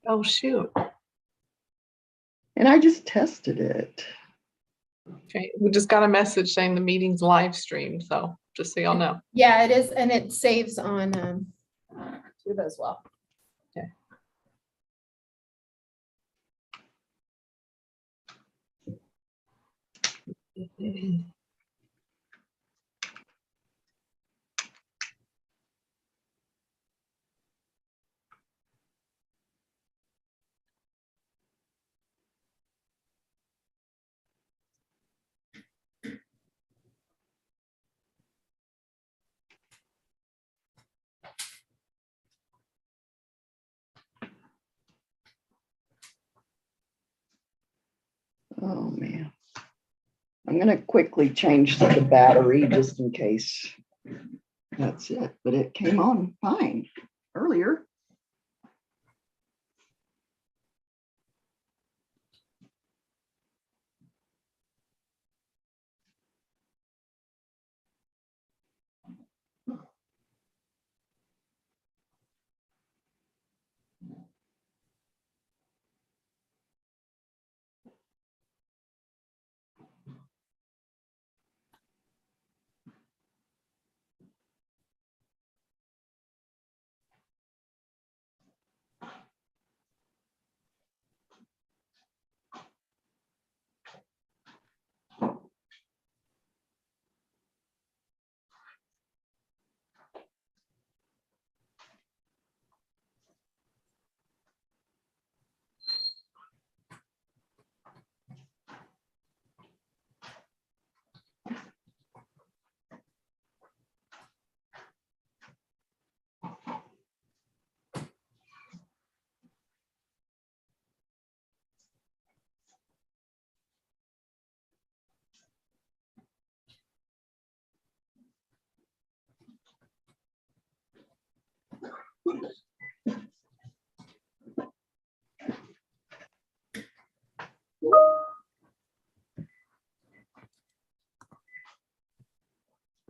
Oh, shoot. And I just tested it. Okay, we just got a message saying the meeting's live streamed, so just so y'all know. Yeah, it is, and it saves on YouTube as well. Okay. Oh, man. I'm going to quickly change the battery just in case. That's it. But it came on fine earlier.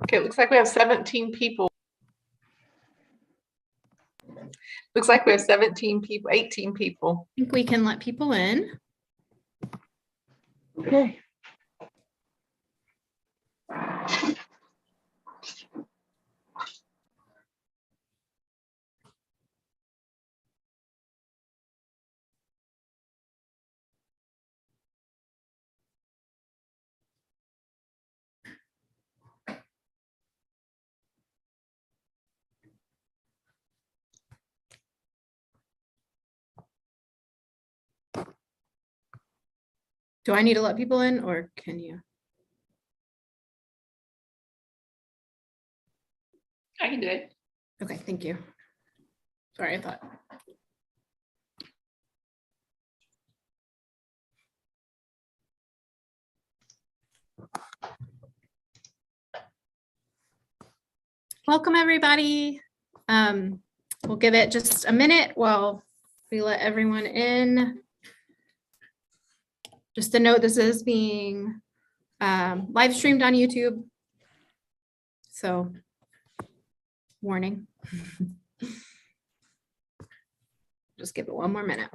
Okay, it looks like we have 17 people. Looks like we have 17 people, 18 people. I think we can let people in. Okay. Do I need to let people in or can you? I can do it. Okay, thank you. Sorry, I thought. Welcome, everybody. We'll give it just a minute while we let everyone in. Just a note, this is being live streamed on YouTube. So, warning. Just give it one more minute.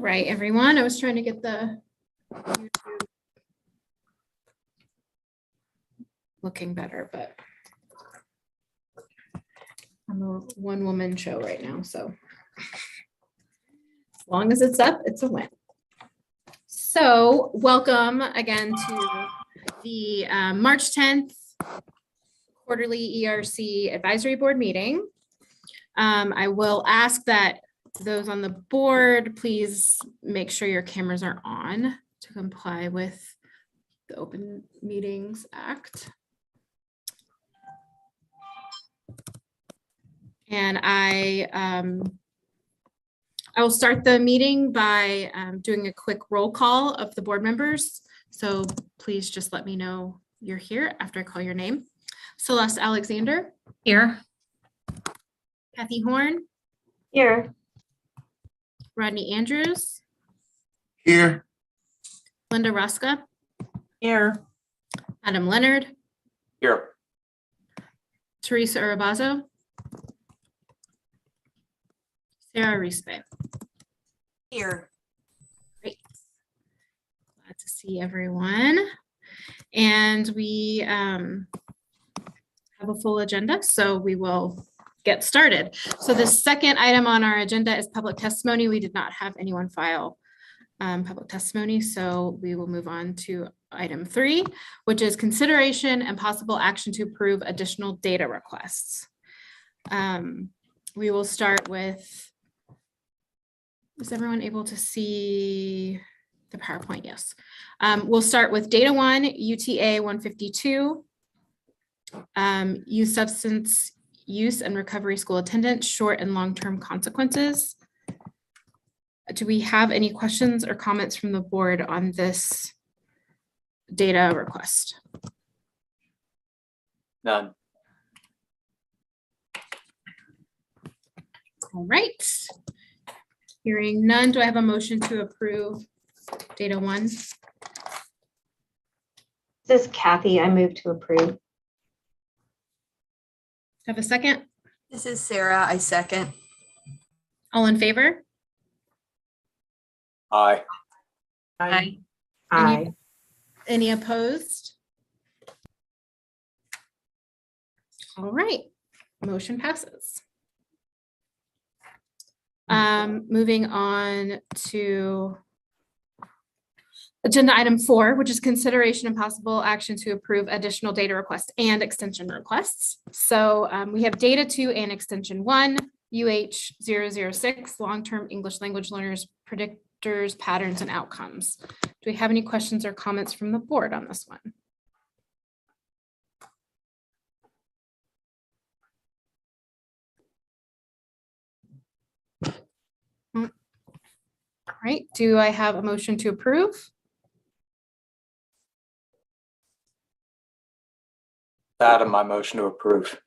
right, everyone. I was trying to get the YouTube looking better, but I'm a one-woman show right now, so as long as it's up, it's a win. So welcome again to the March 10th quarterly ERC Advisory Board meeting. I will ask that those on the board, please make sure your cameras are on to comply with the Open Meetings Act. And I will start the meeting by doing a quick roll call of the board members. So please just let me know you're here after I call your name. Celeste Alexander. Here. Kathy Horn. Here. Rodney Andrews. Here. Linda Ruska. Here. Adam Leonard. Here. Teresa Urabazo. Sarah Rispe. Here. Great. Glad to see everyone. And we have a full agenda, so we will get started. So the second item on our agenda is public testimony. We did not have anyone file public testimony, so we will move on to item 3, which is consideration and possible action to approve additional data requests. We will start with, is everyone able to see the PowerPoint? Yes. We'll start with data 1, UTA 152, youth substance use and recovery school attendance, short and long-term consequences. Do we have any questions or comments from the board on this data request? None. All right. Hearing none, do I have a motion to approve data 1? This is Kathy. I move to approve. Have a second? This is Sarah. I second. All in favor? Aye. Aye. Aye. Any opposed? All right, motion passes. Moving on to agenda item 4, which is consideration and possible action to approve additional data requests and extension requests. So we have data 2 and extension 1, UH006, long-term English language learners, predictors, patterns, and outcomes. Do we have any questions or comments from the board on this one? All right, do I have a motion to approve? Adam, my motion to approve.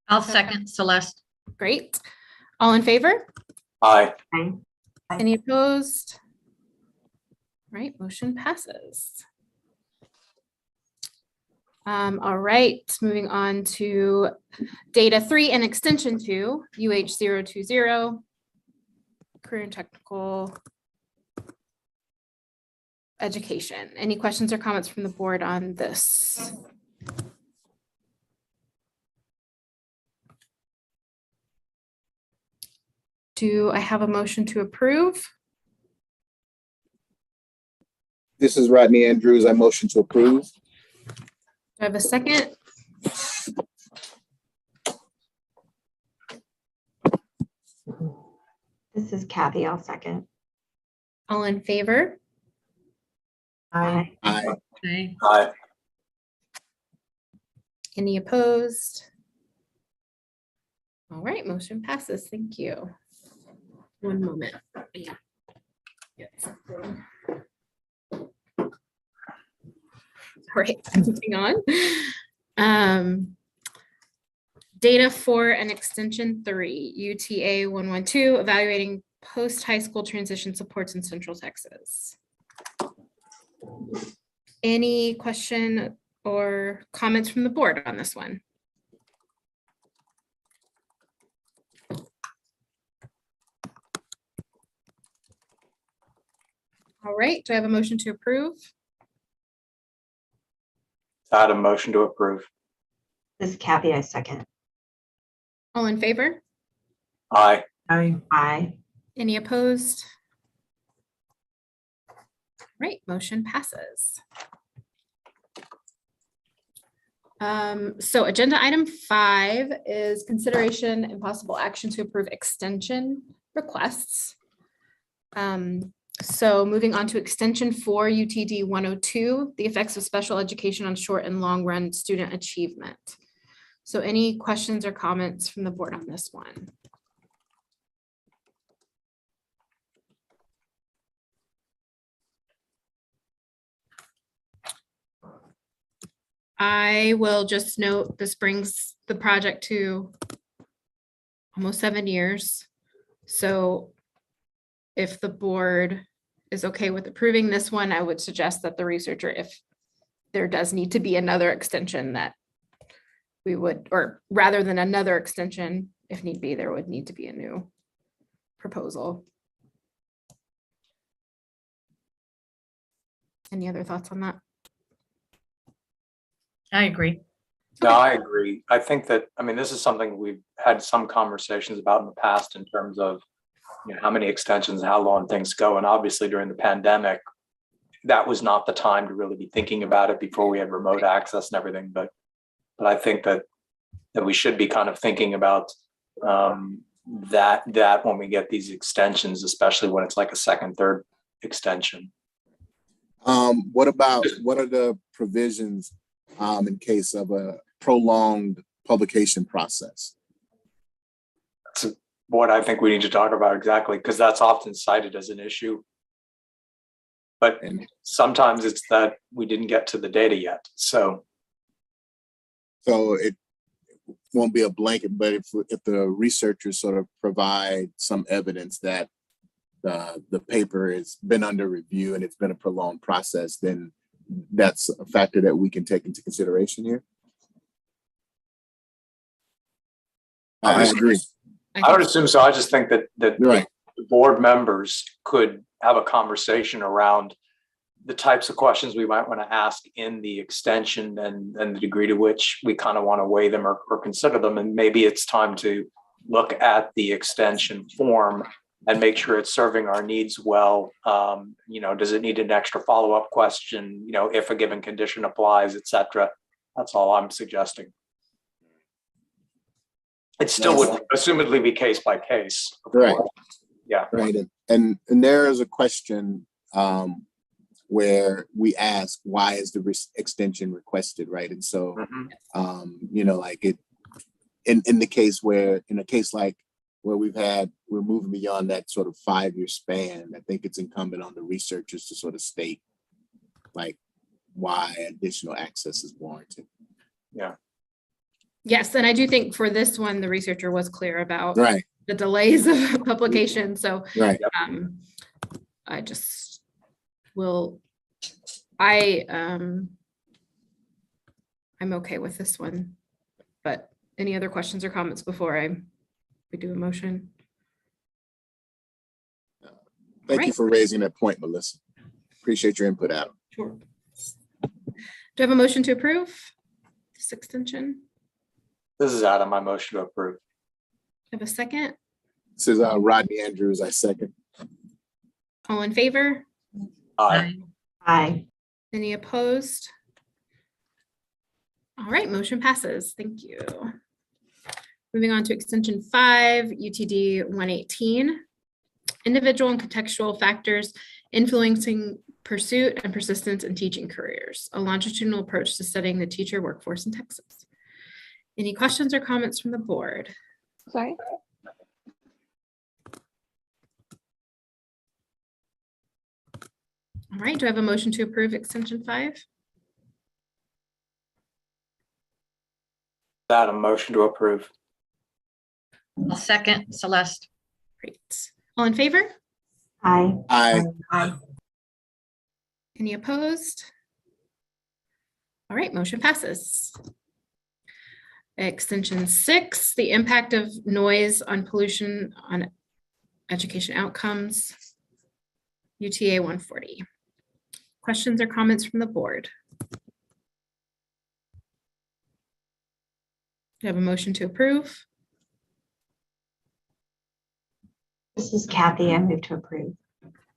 I'll second Celeste. Great. All in favor? Aye. Any opposed? Right, motion passes. All right, moving on to data 3 and extension 2, UH020, career and technical education. Any questions or comments from the board on this? Do I have a motion to approve? This is Rodney Andrews. I motion to approve. Do I have a second? This is Kathy. I'll second. All in favor? Aye. Aye. Aye. Any opposed? All right, motion passes. Thank you. One moment. Yeah. Get something. All right, moving on. Data 4 and extension 3, UTA 112, evaluating post-high school transition supports in Central Texas. Any question or comments from the board on this one? All right, do I have a motion to approve? Adam, motion to approve. This is Kathy, I second. All in favor? Aye. Aye. Any opposed? Right, motion passes. So agenda item 5 is consideration and possible action to approve extension requests. So moving on to extension 4 UTD 102, the effects of special education on short and long run student achievement. So any questions or comments from the board on this one? I will just note this brings the project to almost 7 years. So if the board is okay with approving this one, I would suggest that the researcher, if there does need to be another extension, that we would, or rather than another extension, if need be, there would need to be a new proposal. Any other thoughts on that? I agree. No, I agree. I think that, I mean, this is something we've had some conversations about in the past in terms of, you know, how many extensions, how long things go. And obviously during the pandemic, that was not the time to really be thinking about it before we had remote access and everything. But I think that we should be kind of thinking about that when we get these extensions, especially when it's like a second, third extension. What are the provisions in case of a prolonged publication process? That's what I think we need to talk about exactly, because that's often cited as an issue. But sometimes it's that we didn't get to the data yet. So it won't be a blanket, but if the researchers sort of provide some evidence that the paper has been under review and it's been a prolonged process, then that's a factor that we can take into consideration here. I agree. I would assume so. I just think that Right. the board members could have a conversation around the types of questions we might want to ask in the extension and the degree to which we kind of want to weigh them or consider them. And maybe it's time to look at the extension form and make sure it's serving our needs well. You know, does it need an extra follow-up question? You know, if a given condition applies, et cetera. That's all I'm suggesting. It still would assumedly be case by case. Right. Yeah. Right. And there is a question where we ask, why is the extension requested, right? And so, you know, like in the case where, in a case like where we're moving beyond that sort of 5-year span, I think it's incumbent on the researchers to sort of state like why additional access is warranted. Yeah. Yes, and I do think for this one, the researcher was clear about Right. the delays of publication. So Right. I just will, I'm okay with this one, but any other questions or comments before we do a motion? Thank you Right. for raising that point, Melissa. Appreciate your input, Adam. Sure. Do I have a motion to approve this extension? This is Adam. My motion to approve. Have a second? This is Rodney Andrews. I second. All in favor? Aye. Aye. Any opposed? All right, motion passes. Thank you. Moving on to extension 5, UTD 118. Individual and contextual factors influencing pursuit and persistence in teaching careers, a longitudinal approach to studying the teacher workforce in Texas. Any questions or comments from the board? Sorry. All right, do I have a motion to approve extension 5? Adam, motion to approve. I'll second Celeste. Great. All in favor? Aye. Aye. Aye. Any opposed? All right, motion passes. Extension 6, the impact of noise on pollution on education outcomes. UTA 140. Questions or comments from the board? Do you have a motion to approve? This is Kathy. I move to approve.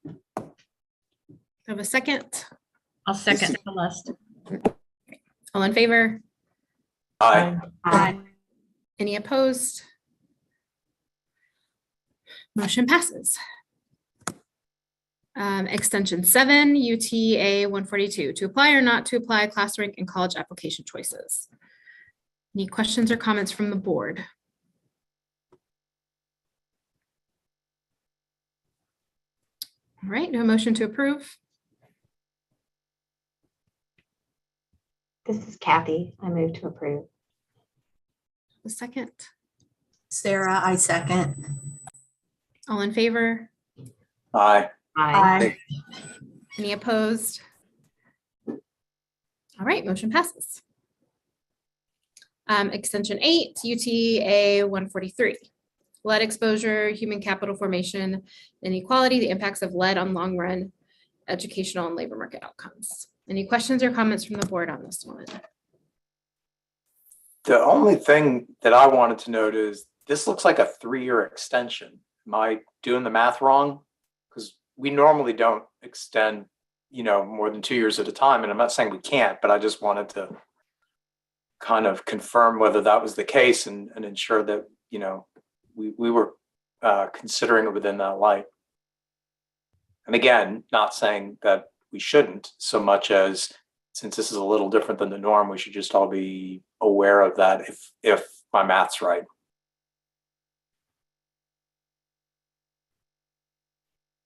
Do you have a second? I'll second Celeste. All in favor? Aye. Aye. Any opposed? Motion passes. Extension 7, UTA 142, to apply or not to apply class rank and college application choices. Any questions or comments from the board? All right, no motion to approve. This is Kathy. I move to approve. A second. Sarah, I second. All in favor? Aye. Aye. Any opposed? All right, motion passes. Extension 8, UTA 143. Lead exposure, human capital formation, inequality, the impacts of lead on long run educational and labor market outcomes. Any questions or comments from the board on this one? The only thing that I wanted to note is this looks like a 3-year extension. Am I doing the math wrong? Because we normally don't extend, more than 2 years at a time. And I'm not saying we can't, but I just wanted to kind of confirm whether that was the case and ensure that, we were considering it within that light. And again, not saying that we shouldn't so much as, since this is a little different than the norm, we should just all be aware of that if my math's right.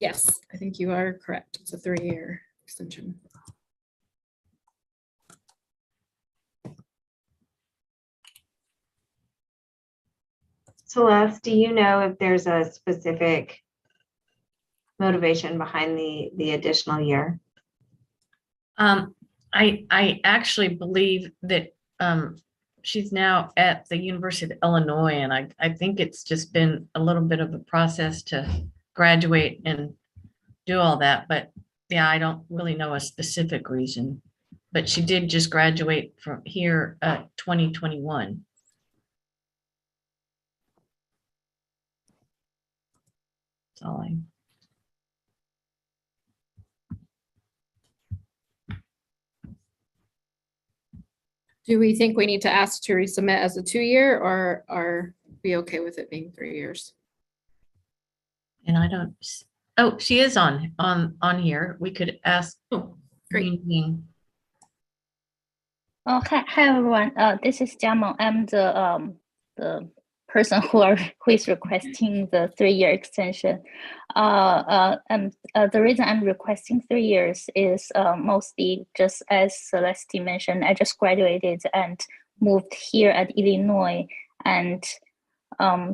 Yes, I think you are correct. It's a 3-year extension. Celeste, do you know if there's a specific motivation behind the additional year? I actually believe that she's now at the University of Illinois, and I think it's just been a little bit of a process to graduate and do all that. But yeah, I don't really know a specific reason. But she did just graduate from here 2021. That's all I. Do we think we need to ask to resubmit as a 2-year, or are we okay with it being 3 years? And I don't. Oh, she is on here. We could ask. Oh, great. Oh, hi everyone. This is Jiameng. I'm the person who is requesting the 3-year extension. The reason I'm requesting 3 years is mostly just as Celeste mentioned. I just graduated and moved here at Illinois, and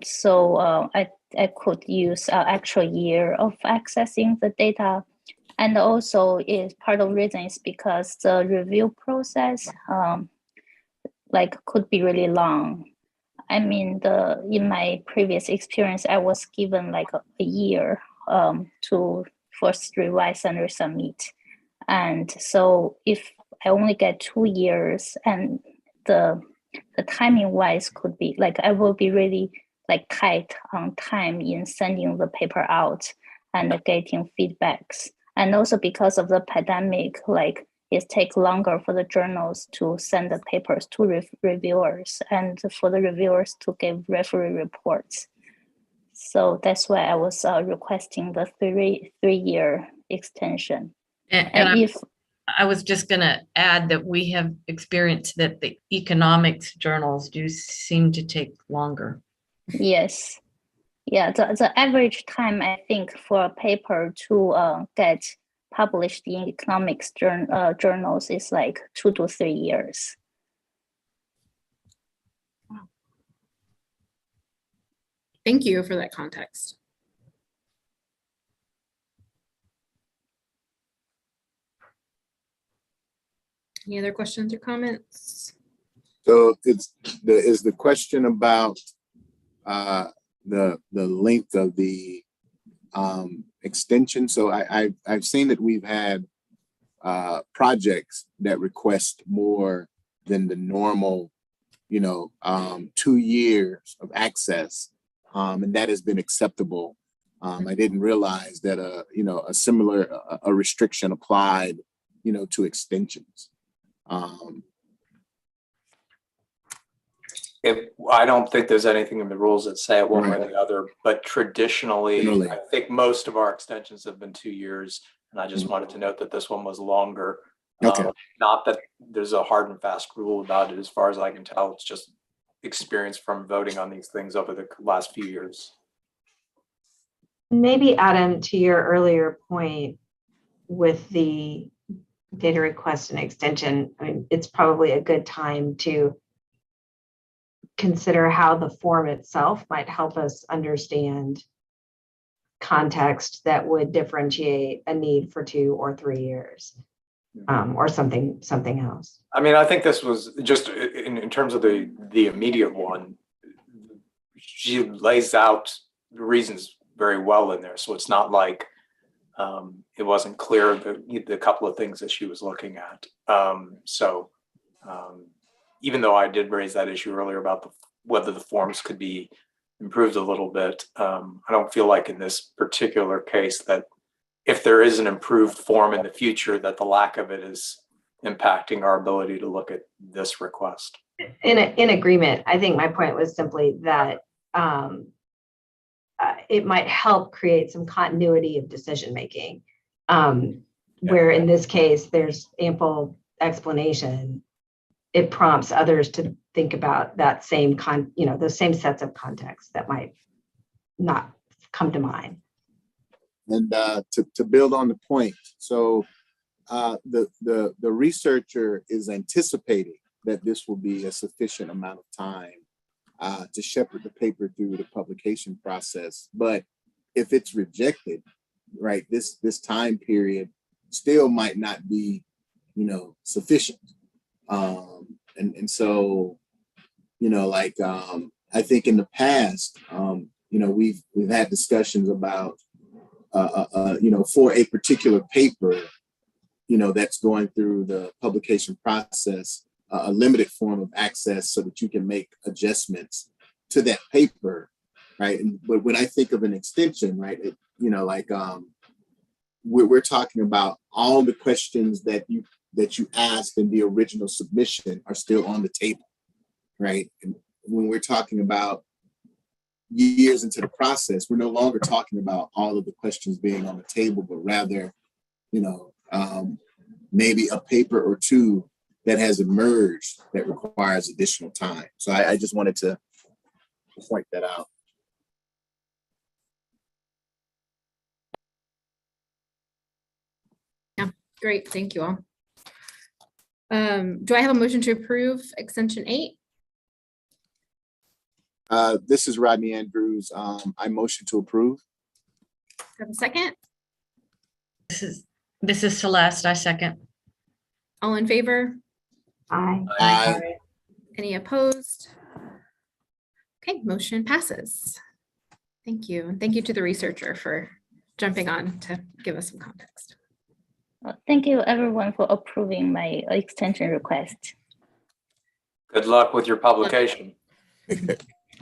so I could use actual year of accessing the data. And also is part of the reason is because the review process could be really long. I mean, in my previous experience, I was given like a year to first revise and resubmit. And so if I only get 2 years, and the timing wise could be like, I will be really like tight on time in sending the paper out and getting feedbacks. And also because of the pandemic, like it takes longer for the journals to send the papers to reviewers and for the reviewers to give referee reports. So that's why I was requesting the 3-year extension. And I was just going to add that we have experienced that the economics journals do seem to take longer. Yes. Yeah, the average time, I think, for a paper to get published in economics journals is like 2 to 3 years. Thank you for that context. Any other questions or comments? So is the question about the length of the extension. So I've seen that we've had projects that request more than the normal, 2 years of access, and that has been acceptable. I didn't realize that a similar restriction applied, to extensions. I don't think there's anything in the rules that say it one way or the other, but traditionally, I think most of our extensions have been 2 years. And I just wanted to note that this one was longer. Okay. Not that there's a hard and fast rule about it, as far as I can tell. It's just experience from voting on these things over the last few years. Maybe Adam, to your earlier point with the data request and extension, I mean, it's probably a good time to consider how the form itself might help us understand context that would differentiate a need for 2 or 3 years, or something else. I mean, I think this was just in terms of the immediate one. She lays out the reasons very well in there, so it's not like it wasn't clear the couple of things that she was looking at. Even though I did raise that issue earlier about whether the forms could be improved a little bit, I don't feel like in this particular case that if there is an improved form in the future, that the lack of it is impacting our ability to look at this request. In agreement. I think my point was simply that it might help create some continuity of decision making, where in this case there's ample explanation. It prompts others to think about that same those same sets of contexts that might not come to mind. And to build on the point, so the researcher is anticipating that this will be a sufficient amount of time to shepherd the paper through the publication process. But if it's rejected, right, this time period still might not be, sufficient. And so, I think in the past, we've had discussions about, for a particular paper, that's going through the publication process, a limited form of access so that you can make adjustments to that paper, right? But when I think of an extension, right, we're talking about all the questions that you asked in the original submission are still on the table, right? And when we're talking about years into the process, we're no longer talking about all of the questions being on the table, but rather, maybe a paper or two that has emerged that requires additional time. So I just wanted to point that out. Yeah, great. Thank you all. Do I have a motion to approve extension 8? This is Rodney Andrews. I motion to approve. Have a second? This is Celeste. I second. All in favor? Aye. Aye. Any opposed? Okay, motion passes. Thank you. And thank you to the researcher for jumping on to give us some context. Well, thank you everyone for approving my extension request. Good luck with your publication.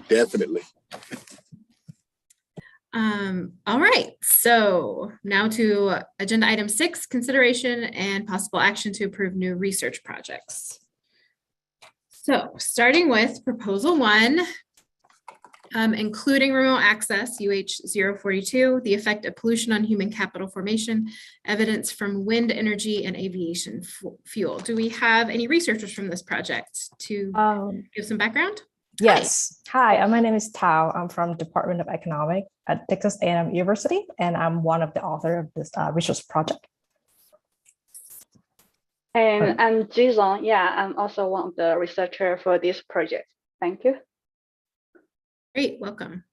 Definitely. All right, so now to agenda item 6, consideration and possible action to approve new research projects. So starting with proposal 1, including remote access, UH042, the effect of pollution on human capital formation, evidence from wind energy and aviation fuel. Do we have any researchers from this project to give some background? Yes. Hi, my name is Tao. I'm from Department of Economics at Texas A&M University, and I'm one of the authors of this research project. And I'm Jizong. Yeah, I'm also one of the researchers for this project. Thank you. Great, welcome.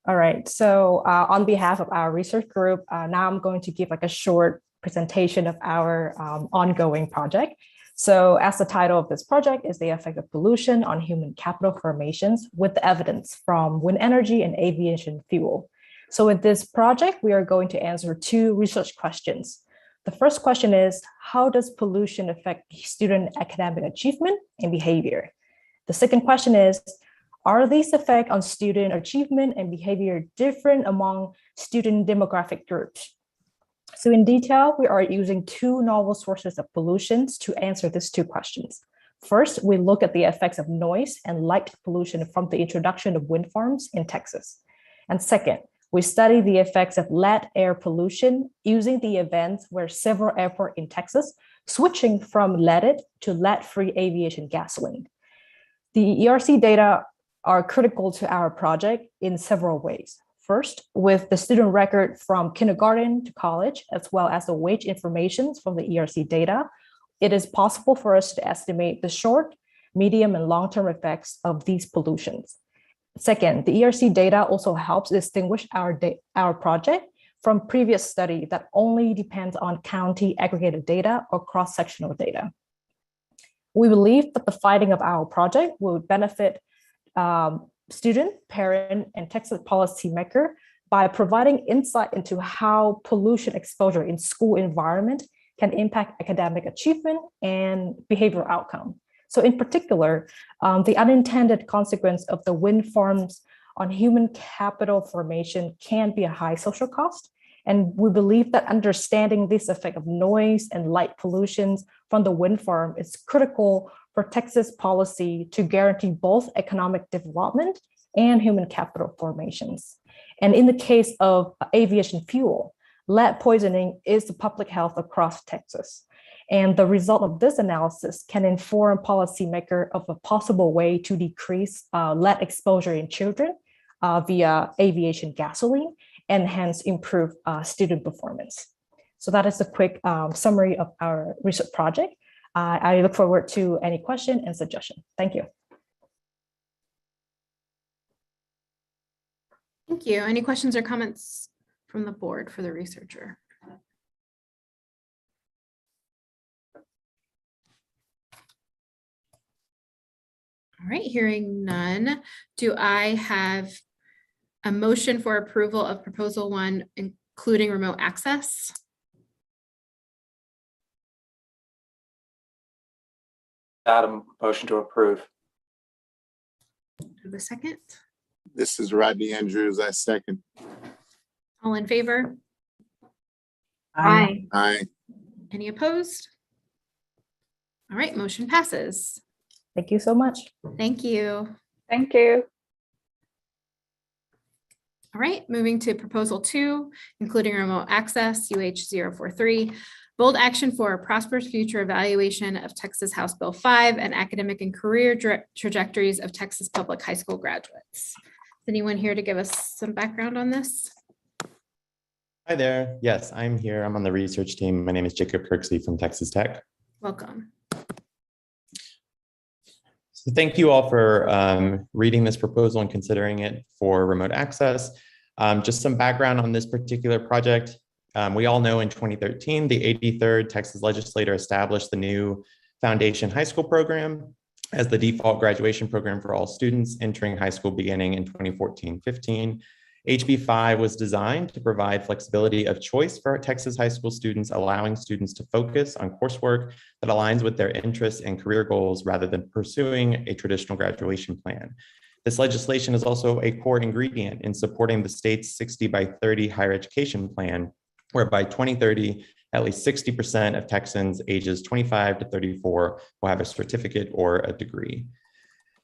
All right, so on behalf of our research group, now I'm going to give like a short presentation of our ongoing project. So as the title of this project is the effect of pollution on human capital formations with the evidence from wind energy and aviation fuel. So with this project, we are going to answer 2 research questions. The first question is, how does pollution affect student academic achievement and behavior? The second question is, are these effects on student achievement and behavior different among student demographic groups? So in detail, we are using 2 novel sources of pollutions to answer these 2 questions. First, we look at the effects of noise and light pollution from the introduction of wind farms in Texas. And second, we study the effects of lead air pollution using the events where several airports in Texas switching from leaded to lead-free aviation gasoline. The ERC data are critical to our project in several ways. First, with the student record from kindergarten to college, as well as the wage information from the ERC data, it is possible for us to estimate the short, medium, and long-term effects of these pollutions. Second, the ERC data also helps distinguish our project from previous study that only depends on county aggregated data or cross-sectional data. We believe that the finding of our project will benefit student, parent, and Texas policymaker by providing insight into how pollution exposure in school environment can impact academic achievement and behavioral outcome. So in particular, the unintended consequence of the wind farms on human capital formation can be a high social cost. And we believe that understanding this effect of noise and light pollutions from the wind farm is critical for Texas policy to guarantee both economic development and human capital formations. And in the case of aviation fuel, lead poisoning is the public health across Texas. And the result of this analysis can inform policymakers of a possible way to decrease lead exposure in children via aviation gasoline and hence improve student performance. So that is a quick summary of our research project. I look forward to any question and suggestion. Thank you. Thank you. Any questions or comments from the board for the researcher? All right, hearing none, do I have a motion for approval of proposal 1, including remote access? Adam, motion to approve. Have a second? This is Rodney Andrews. I second. All in favor? Aye. Aye. Any opposed? All right, motion passes. Thank you so much. Thank you. Thank you. All right, moving to proposal 2, including remote access, UH043, bold action for a prosperous future evaluation of Texas House Bill 5 and academic and career trajectories of Texas public high school graduates. Is anyone here to give us some background on this? Hi there. Yes, I'm here. I'm on the research team. My name is Jacob Kirksey from Texas Tech. Welcome. So thank you all for reading this proposal and considering it for remote access. Just some background on this particular project. We all know in 2013, the 83rd Texas legislature established the new Foundation High School program as the default graduation program for all students entering high school beginning in 2014-15. HB 5 was designed to provide flexibility of choice for Texas high school students, allowing students to focus on coursework that aligns with their interests and career goals rather than pursuing a traditional graduation plan. This legislation is also a core ingredient in supporting the state's 60 by 30 higher education plan, where by 2030, at least 60% of Texans ages 25 to 34 will have a certificate or a degree.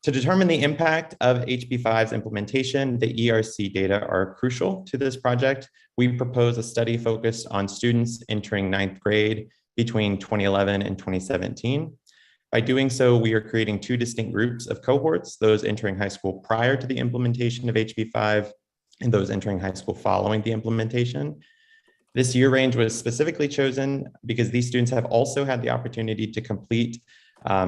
To determine the impact of HB 5's implementation, the ERC data are crucial to this project. We propose a study focused on students entering 9th grade between 2011 and 2017. By doing so, we are creating 2 distinct groups of cohorts, those entering high school prior to the implementation of HB 5 and those entering high school following the implementation. This year range was specifically chosen because these students have also had the opportunity to complete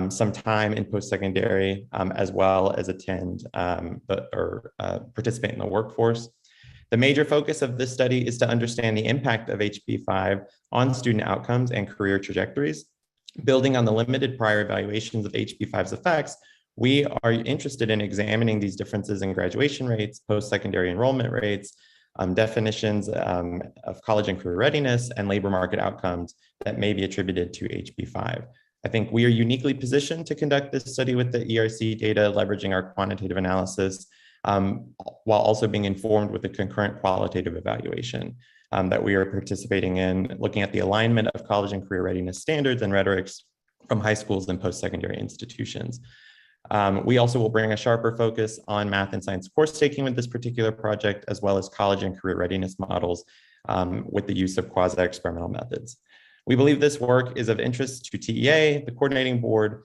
some time in post-secondary as well as attend participate in the workforce. The major focus of this study is to understand the impact of HB 5 on student outcomes and career trajectories. Building on the limited prior evaluations of HB5's effects, we are interested in examining these differences in graduation rates, post-secondary enrollment rates, definitions of college and career readiness, and labor market outcomes that may be attributed to HB5. I think we are uniquely positioned to conduct this study with the ERC data, leveraging our quantitative analysis, while also being informed with the concurrent qualitative evaluation that we are participating in, looking at the alignment of college and career readiness standards and rhetorics from high schools and post-secondary institutions. We also will bring a sharper focus on math and science course taking with this particular project, as well as college and career readiness models with the use of quasi-experimental methods. We believe this work is of interest to TEA, the coordinating board,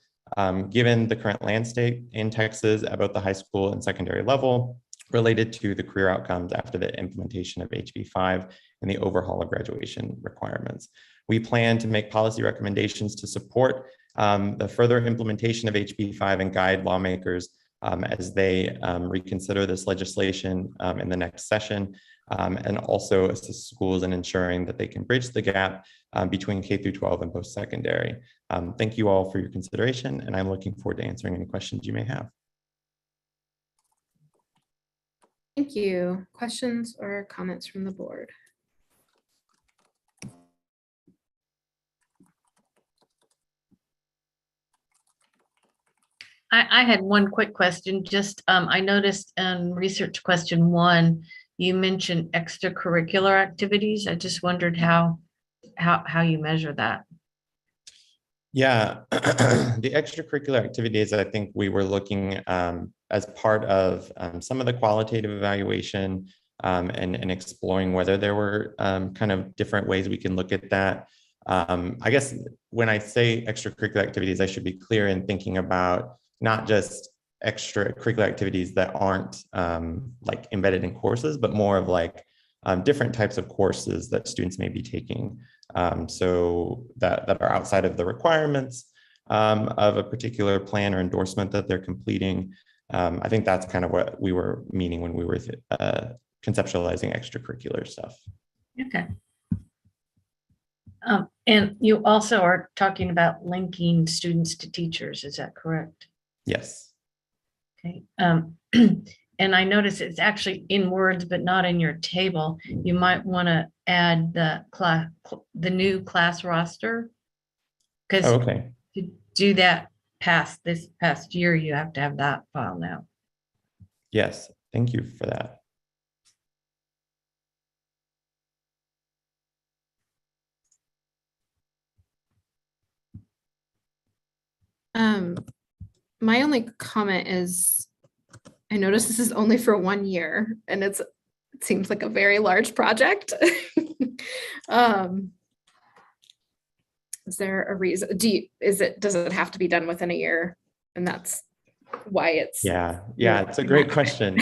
given the current landscape in Texas at both the high school and secondary level related to the career outcomes after the implementation of HB5 and the overhaul of graduation requirements. We plan to make policy recommendations to support the further implementation of HB5 and guide lawmakers as they reconsider this legislation in the next session, and also assist schools in ensuring that they can bridge the gap between K through 12 and post-secondary. Thank you all for your consideration, and I'm looking forward to answering any questions you may have. Thank you. Questions or comments from the board? I had one quick question. Just I noticed in research question 1, you mentioned extracurricular activities. I just wondered how you measure that. Yeah, the extracurricular activities, I think we were looking as part of some of the qualitative evaluation and exploring whether there were kind of different ways we can look at that. I guess when I say extracurricular activities, I should be clear in thinking about not just extracurricular activities that aren't like embedded in courses, but more of like different types of courses that students may be taking. So that are outside of the requirements of a particular plan or endorsement that they're completing. I think that's kind of what we were meaning when we were conceptualizing extracurricular stuff. Okay. And you also are talking about linking students to teachers, is that correct? Yes. Okay. And I notice it's actually in words, but not in your table. You might want to add the new class roster. Because okay. To do that this past year, you have to have that file now. Yes, thank you for that. My only comment is, I noticed this is only for 1 year, and it seems like a very large project. Is there a reason? Does it have to be done within a year? And that's why it's. Yeah, it's a great question.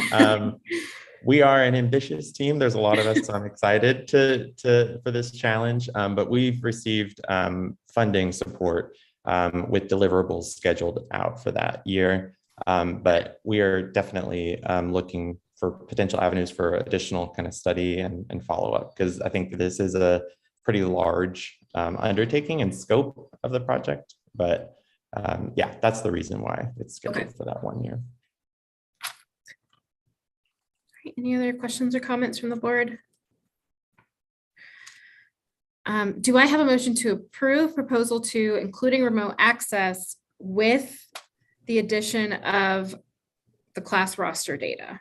We are an ambitious team. There's a lot of us, so I'm excited for this challenge, but we've received funding support with deliverables scheduled out for that year. But we are definitely looking for potential avenues for additional kind of study and follow-up, because I think this is a pretty large undertaking and scope of the project. But yeah, that's the reason why it's scheduled for that 1 year. Any other questions or comments from the board? Do I have a motion to approve proposal 2, including remote access with the addition of the class roster data?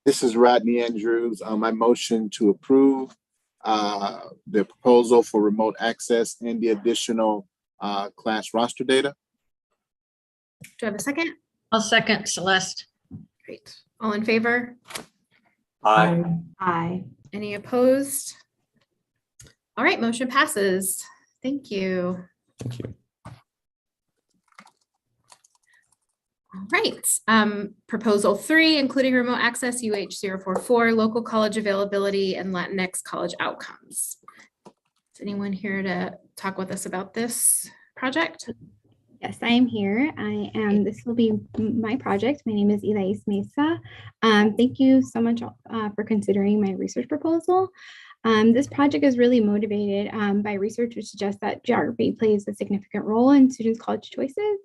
This is Rodney Andrews. I motion to approve the proposal for remote access and the additional class roster data. Do I have a second? I'll second Celeste. Great. All in favor? Aye. Aye. Any opposed? All right, motion passes. Thank you. Thank you. All right. Proposal 3, including remote access UH044, local college availability and Latinx college outcomes. Is anyone here to talk with us about this project? Yes, I am here. This will be my project. My name is Elais Mesa. Thank you so much for considering my research proposal. This project is really motivated by research which suggests that geography plays a significant role in students' college choices,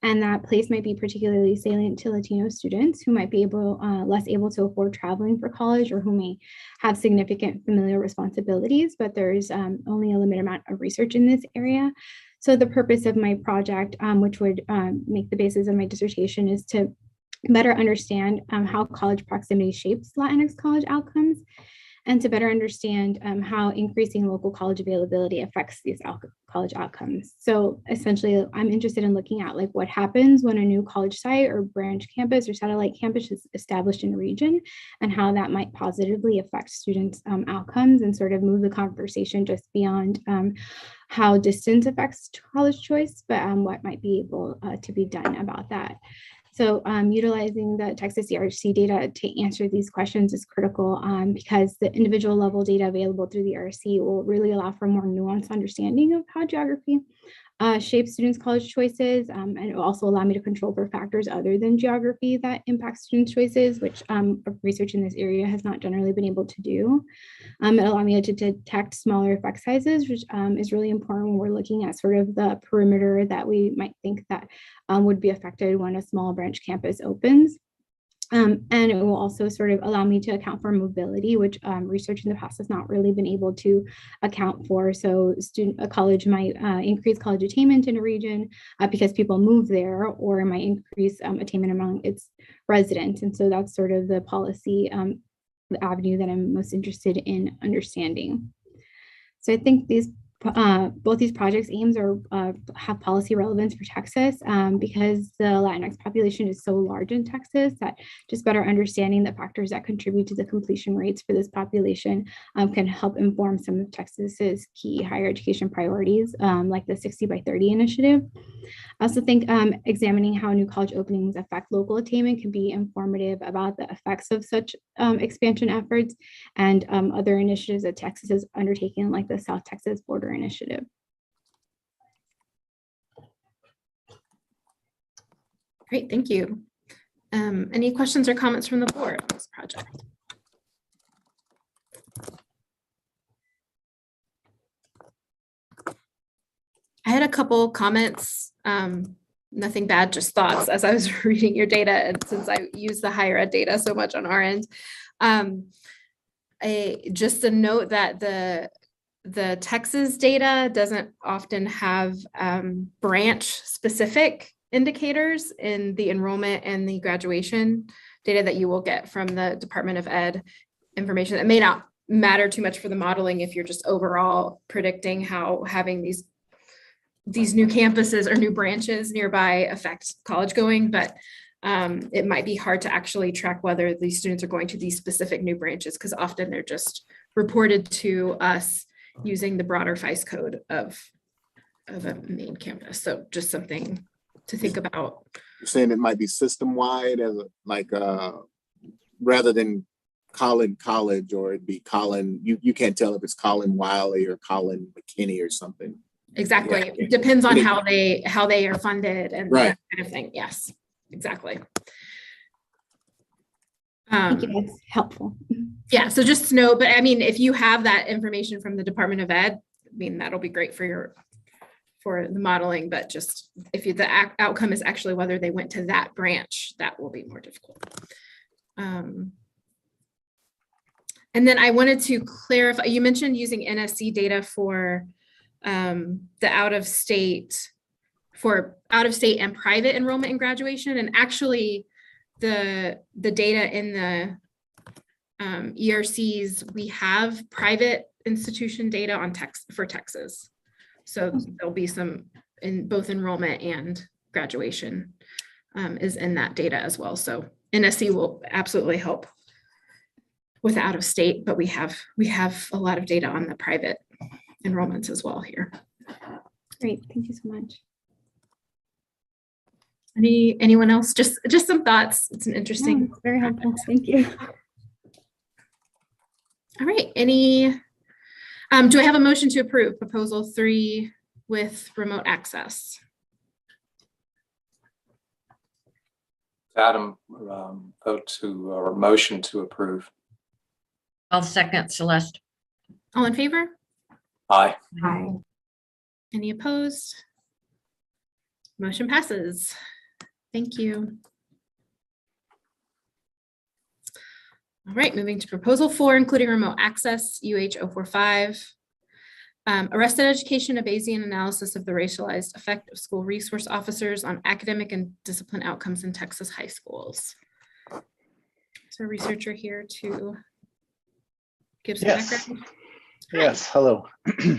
and that place might be particularly salient to Latino students who might be less able to afford traveling for college, or who may have significant familial responsibilities, but there's only a limited amount of research in this area. So the purpose of my project, which would make the basis of my dissertation, is to better understand how college proximity shapes Latinx college outcomes, and to better understand how increasing local college availability affects these college outcomes. So essentially, I'm interested in looking at like what happens when a new college site or branch campus or satellite campus is established in a region, and how that might positively affect students' outcomes, and sort of move the conversation just beyond how distance affects college choice, but what might be able to be done about that. So utilizing the Texas ERC data to answer these questions is critical because the individual level data available through the ERC will really allow for more nuanced understanding of how geography shapes students' college choices, and it will also allow me to control for factors other than geography that impact students' choices, which research in this area has not generally been able to do. It allowed me to detect smaller effect sizes, which is really important when we're looking at sort of the perimeter that we might think that would be affected when a small branch campus opens. And it will also sort of allow me to account for mobility, which research in the past has not really been able to account for. So a college might increase college attainment in a region because people move there, or it might increase attainment among its residents. And so that's sort of the policy the avenue that I'm most interested in understanding. So I think both these projects' aims have policy relevance for Texas because the Latinx population is so large in Texas that just better understanding the factors that contribute to the completion rates for this population can help inform some of Texas's key higher education priorities, like the 60 by 30 initiative. I also think examining how new college openings affect local attainment can be informative about the effects of such expansion efforts and other initiatives that Texas is undertaking, like the South Texas Border Initiative. Great, thank you. Any questions or comments from the board on this project? I had a couple comments, nothing bad, just thoughts as I was reading your data, and since I use the higher ed data so much on our end. Just a note that the Texas data doesn't often have branch specific indicators in the enrollment and the graduation data that you will get from the Department of Ed information. That may not matter too much for the modeling if you're just overall predicting how having these new campuses or new branches nearby affect college going, but it might be hard to actually track whether these students are going to these specific new branches, because often they're just reported to us using the broader FICE code of a main campus. So just something to think about. You're saying it might be system-wide, as rather than Collin College, or it'd be Collin, you can't tell if it's Collin Wiley or Collin McKinney or something. Exactly. Yeah. It depends on how they are funded and right. that kind of thing. Yes, exactly. Thank you, that's helpful. Yeah, so just to know, but I mean, if you have that information from the Department of Ed, I mean, that'll be great for the modeling, but just if the outcome is actually whether they went to that branch, that will be more difficult. And then I wanted to clarify, you mentioned using NSC data for the out-of-state and private enrollment and graduation, and actually the data in the ERCs, we have private institution data on for Texas. So there'll be some in both enrollment and graduation is in that data as well. So NSC will absolutely help with out of state, but we have a lot of data on the private enrollments as well here. Great, thank you so much. Anyone else? Just some thoughts. It's an interesting. Yeah, it's very helpful. Thank you. All right. Do I have a motion to approve proposal 3 with remote access? Adam, vote to, or motion to approve. I'll second Celeste. All in favor? Aye. Hi. Any opposed? Motion passes. Thank you. All right, moving to proposal 4, including remote access, UH 045. Arrested education, a Bayesian analysis of the racialized effect of school resource officers on academic and discipline outcomes in Texas high schools. So researcher here to give some background. Yes, hello.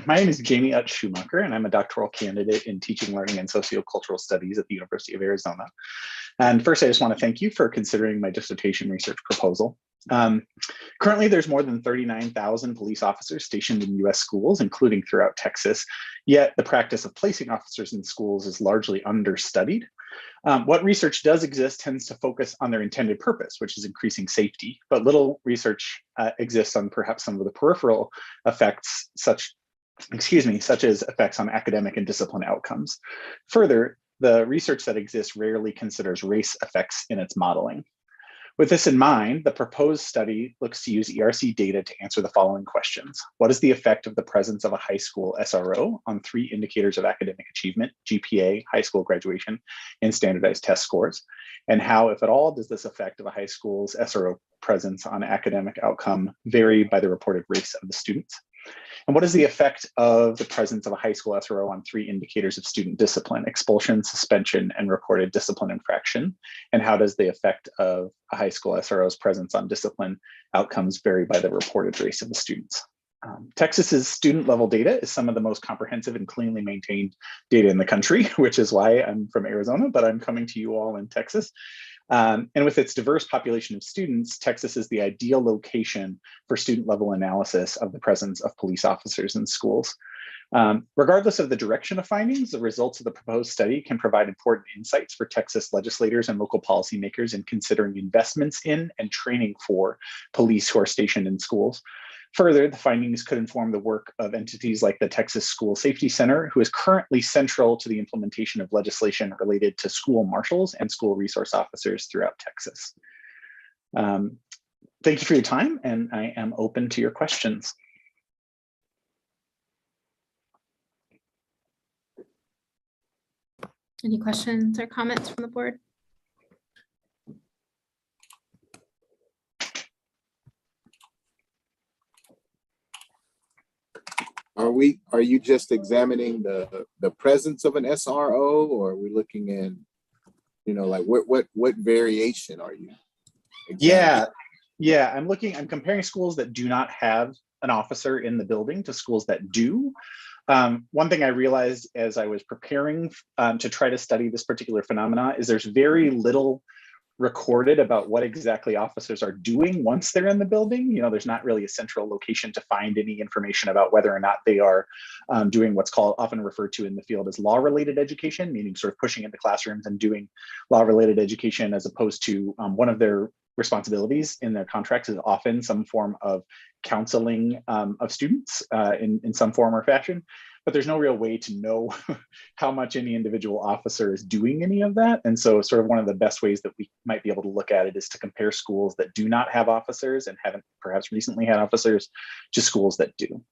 My name is Jamie Utz Schumacher, and I'm a doctoral candidate in teaching, learning, and sociocultural studies at the University of Arizona. And first, I just want to thank you for considering my dissertation research proposal. Currently, there's more than 39,000 police officers stationed in US schools, including throughout Texas, yet the practice of placing officers in schools is largely understudied. What research does exist tends to focus on their intended purpose, which is increasing safety, but little research exists on perhaps some of the peripheral effects, such as effects on academic and discipline outcomes. Further, the research that exists rarely considers race effects in its modeling. With this in mind, the proposed study looks to use ERC data to answer the following questions. What is the effect of the presence of a high school SRO on 3 indicators of academic achievement, GPA, high school graduation, and standardized test scores? And how, if at all, does this effect of a high school's SRO presence on academic outcome vary by the reported race of the students? And what is the effect of the presence of a high school SRO on 3 indicators of student discipline, expulsion, suspension, and reported discipline infraction? And how does the effect of a high school SRO's presence on discipline outcomes vary by the reported race of the students? Texas's student level data is some of the most comprehensive and cleanly maintained data in the country, which is why I'm from Arizona, but I'm coming to you all in Texas. And with its diverse population of students, Texas is the ideal location for student level analysis of the presence of police officers in schools. Regardless of the direction of findings, the results of the proposed study can provide important insights for Texas legislators and local policymakers in considering investments in and training for police who are stationed in schools. Further, the findings could inform the work of entities like the Texas School Safety Center, who is currently central to the implementation of legislation related to school marshals and school resource officers throughout Texas. Thank you for your time, and I am open to your questions. Any questions or comments from the board? Are you just examining the presence of an SRO, or are we looking in, like what variation are you examining? Yeah, I'm comparing schools that do not have an officer in the building to schools that do. One thing I realized as I was preparing to try to study this particular phenomena is there's very little recorded about what exactly officers are doing once they're in the building. There's not really a central location to find any information about whether or not they are doing what's often referred to in the field as law-related education, meaning sort of pushing into classrooms and doing law-related education, as opposed to one of their responsibilities in their contracts is often some form of counseling of students in some form or fashion. But there's no real way to know how much any individual officer is doing any of that. And so sort of one of the best ways that we might be able to look at it is to compare schools that do not have officers and haven't perhaps recently had officers to schools that do.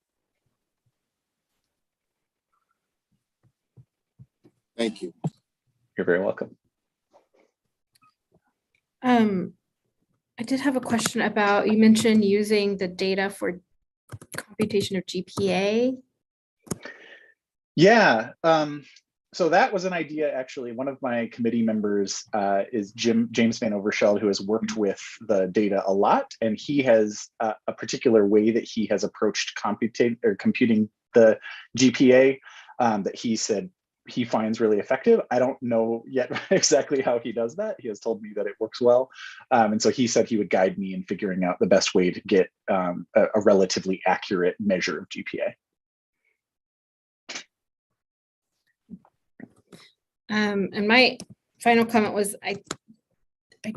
Thank you. You're very welcome. I did have a question about, you mentioned using the data for computation of GPA. Yeah, so that was an idea, actually. One of my committee members is James Van Overschelde, who has worked with the data a lot, and he has a particular way that he has approached computing the GPA that he said he finds really effective. I don't know yet exactly how he does that. He has told me that it works well. And so he said he would guide me in figuring out the best way to get a relatively accurate measure of GPA. And my final comment was, I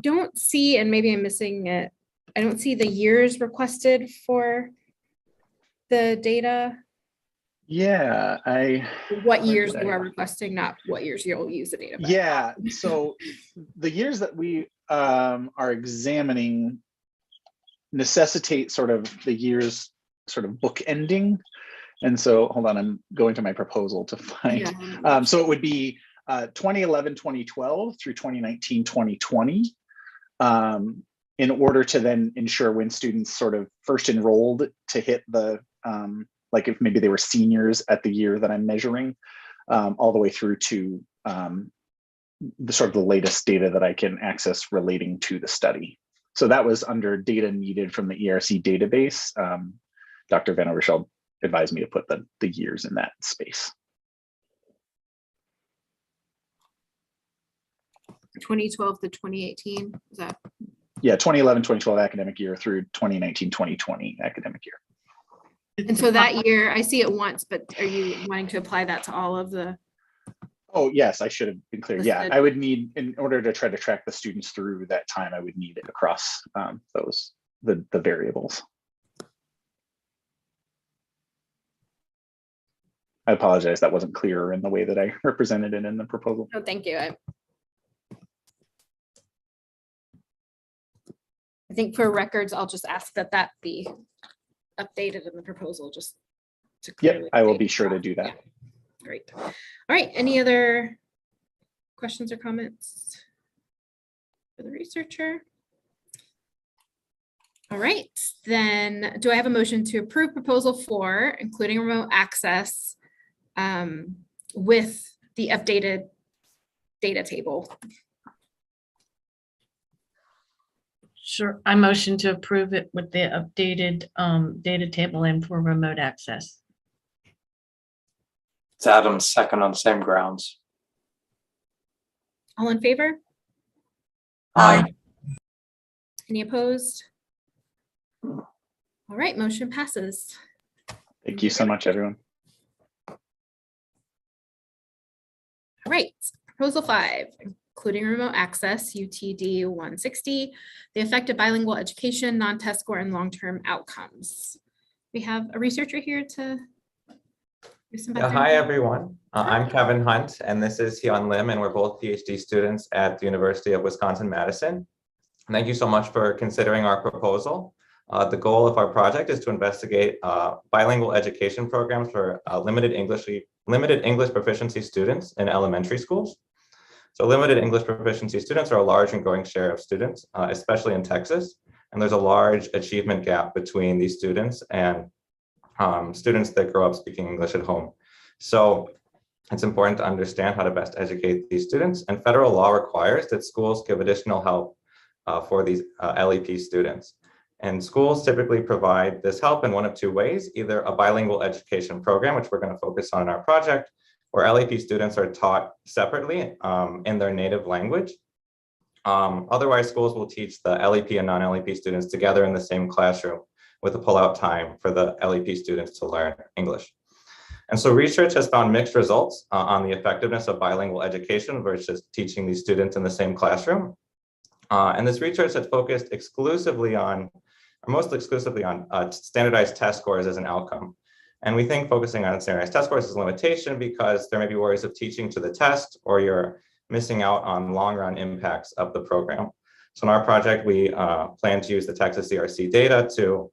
don't see, and maybe I'm missing it, I don't see the years requested for the data. Yeah, What where years did you I- are requesting, not what years you'll use the data. by. Yeah, so the years that we are examining necessitate sort of the years sort of bookending. And so, hold on, I'm going to my proposal to find. Yeah. So it would be 2011, 2012 through 2019, 2020. In order to then ensure when students sort of first enrolled to hit the, like if maybe they were seniors at the year that I'm measuring, all the way through to the sort of the latest data that I can access relating to the study. So that was under data needed from the ERC database. Dr. Van Overscheld advised me to put the years in that space. 2012 to 2018, is that? Yeah, 2011, 2012 academic year through 2019, 2020 academic year. And so that year, I see it once, but are you wanting to apply that to all of the? Oh, yes, I should have been clear. Yeah, Listed. I would need, in order to try to track the students through that time, I would need it across the variables. I apologize, that wasn't clearer in the way that I represented it in the proposal. Oh, thank you. I think for records, I'll just ask that that be updated in the proposal, just to Yep, clearly I will state be sure to that. do that. Great. All right, any other questions or comments for the researcher? All right, then do I have a motion to approve proposal 4, including remote access with the updated data table? Sure, I motion to approve it with the updated data table and for remote access. It's Adam's second on the same grounds. All in favor? Aye. Any opposed? All right, motion passes. Thank you so much, everyone. All right, proposal 5, including remote access, UTD 160, the effect of bilingual education, non-test score, and long-term outcomes. We have a researcher here to do some background. Hi, everyone. I'm Kevin Hunt, and this is Hyun Lim, and we're both PhD students at the University of Wisconsin-Madison. Thank you so much for considering our proposal. The goal of our project is to investigate bilingual education programs for limited English proficiency students in elementary schools. So limited English proficiency students are a large and growing share of students, especially in Texas. And there's a large achievement gap between these students and students that grow up speaking English at home. So it's important to understand how to best educate these students. And federal law requires that schools give additional help for these LEP students. And schools typically provide this help in one of two ways, either a bilingual education program, which we're going to focus on in our project, where LEP students are taught separately in their native language. Otherwise, schools will teach the LEP and non-LEP students together in the same classroom with a pull-out time for the LEP students to learn English. And so research has found mixed results on the effectiveness of bilingual education versus teaching these students in the same classroom. And this research has focused exclusively on, or most exclusively on standardized test scores as an outcome. And we think focusing on standardized test scores is a limitation because there may be worries of teaching to the test or you're missing out on long run impacts of the program. So in our project, we plan to use the Texas ERC data to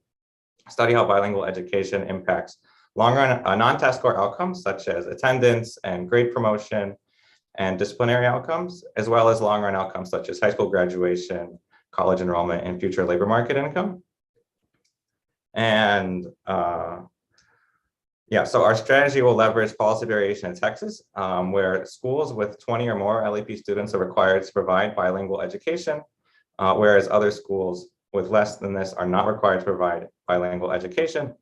study how bilingual education impacts long run non-test score outcomes such as attendance and grade promotion and disciplinary outcomes, as well as long run outcomes such as high school graduation, college enrollment, and future labor market income. And yeah, so our strategy will leverage policy variation in Texas, where schools with 20 or more LEP students are required to provide bilingual education, whereas other schools with less than this are not required to provide bilingual education.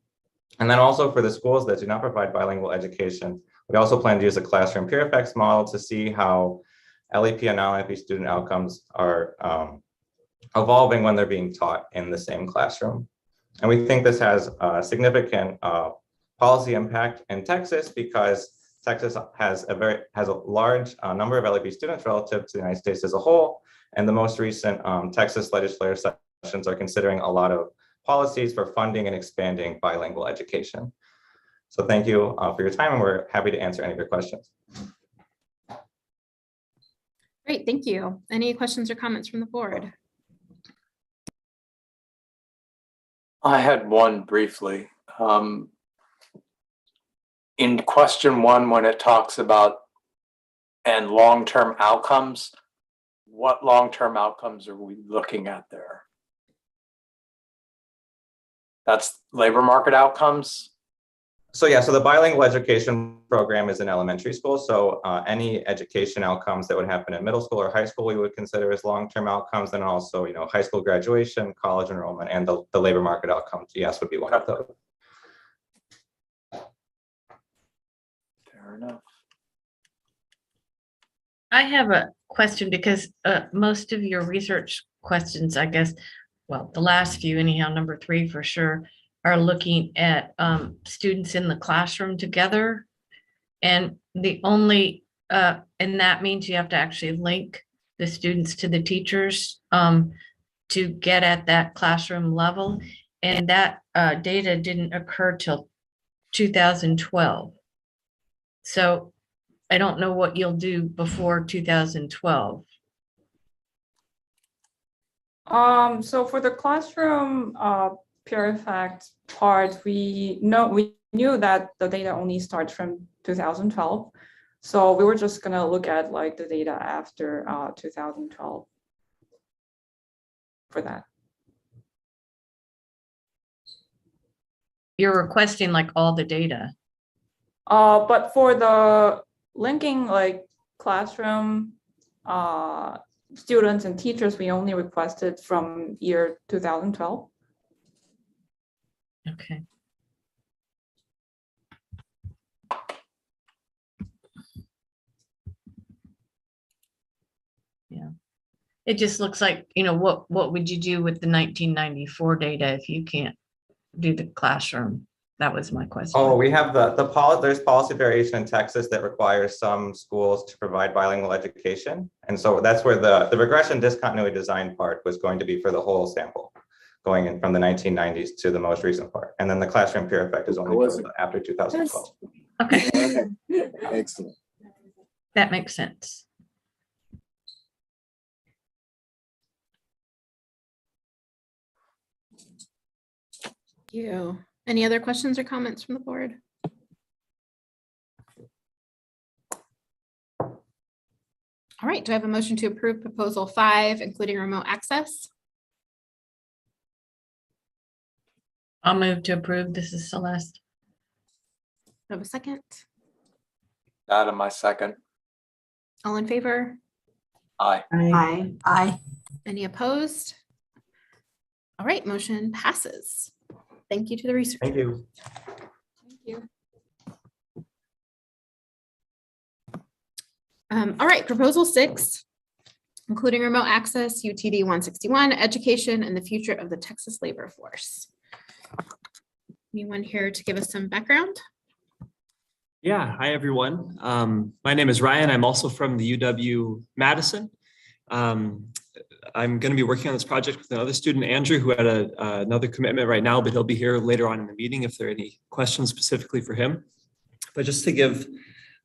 And then also for the schools that do not provide bilingual education, we also plan to use a classroom peer effects model to see how LEP and non-LEP student outcomes are evolving when they're being taught in the same classroom. And we think this has a significant policy impact in Texas because Texas has a large number of LEP students relative to the United States as a whole. And the most recent Texas legislative sessions are considering a lot of policies for funding and expanding bilingual education. So thank you for your time, and we're happy to answer any of your questions. Great, thank you. Any questions or comments from the board? I had one briefly. In question 1, when it talks about and long-term outcomes, what long-term outcomes are we looking at there? That's labor market outcomes? So yeah, so the bilingual education program is in elementary school. So any education outcomes that would happen in middle school or high school, we would consider as long-term outcomes. And also, high school graduation, college enrollment, and the labor market outcomes, yes, would be one of those. Fair enough. I have a question because most of your research questions, I guess, well, the last few anyhow, number 3 for sure, are looking at students in the classroom together. And the only, and that means you have to actually link the students to the teachers to get at that classroom level. And that data didn't occur till 2012. So I don't know what you'll do before 2012. So for the classroom peer effect part, we knew that the data only starts from 2012. So we were just gonna look at like the data after 2012 for that. You're requesting like all the data. But for the linking like classroom students and teachers, we only requested from year 2012. Okay. Yeah. It just looks like, what would you do with the 1994 data if you can't do the classroom? That was my question. Oh, we have there's policy variation in Texas that requires some schools to provide bilingual education. And so that's where the regression discontinuity design part was going to be for the whole sample, going in from the 1990s to the most recent part. And then the classroom peer effect is only after 2012. Okay. Excellent. That makes sense. Thank you. Any other questions or comments from the board? All right, do I have a motion to approve proposal 5, including remote access? I'll move to approve. This is Celeste. Do I have a second? Adam, my second. All in favor? Aye. Aye. Aye. Any opposed? All right, motion passes. Thank you to the researchers. Thank you. Thank you. All right, proposal 6, including remote access, UTD 161, education and the future of the Texas labor force. Anyone here to give us some background? Yeah, hi everyone. My name is Ryan. I'm also from the UW-Madison. I'm going to be working on this project with another student, Andrew, who had another commitment right now, but he'll be here later on in the meeting if there are any questions specifically for him. But just to give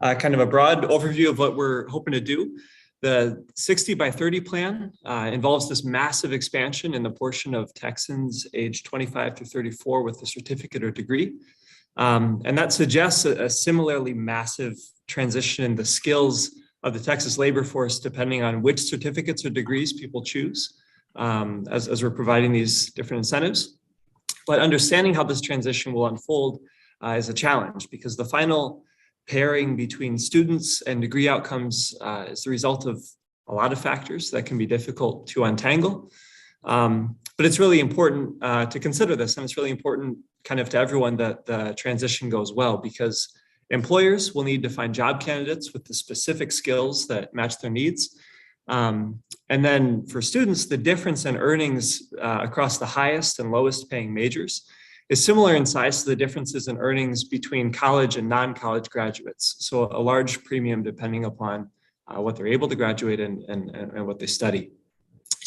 kind of a broad overview of what we're hoping to do, the 60 by 30 plan involves this massive expansion in the portion of Texans aged 25 to 34 with a certificate or degree. And that suggests a similarly massive transition in the skills of the Texas labor force, depending on which certificates or degrees people choose, as we're providing these different incentives. But understanding how this transition will unfold is a challenge, because the final pairing between students and degree outcomes is the result of a lot of factors that can be difficult to untangle. But it's really important to consider this, and it's really important kind of to everyone that the transition goes well, because employers will need to find job candidates with the specific skills that match their needs. And then for students, the difference in earnings across the highest and lowest paying majors is similar in size to the differences in earnings between college and non-college graduates. So a large premium depending upon what they're able to graduate in and what they study.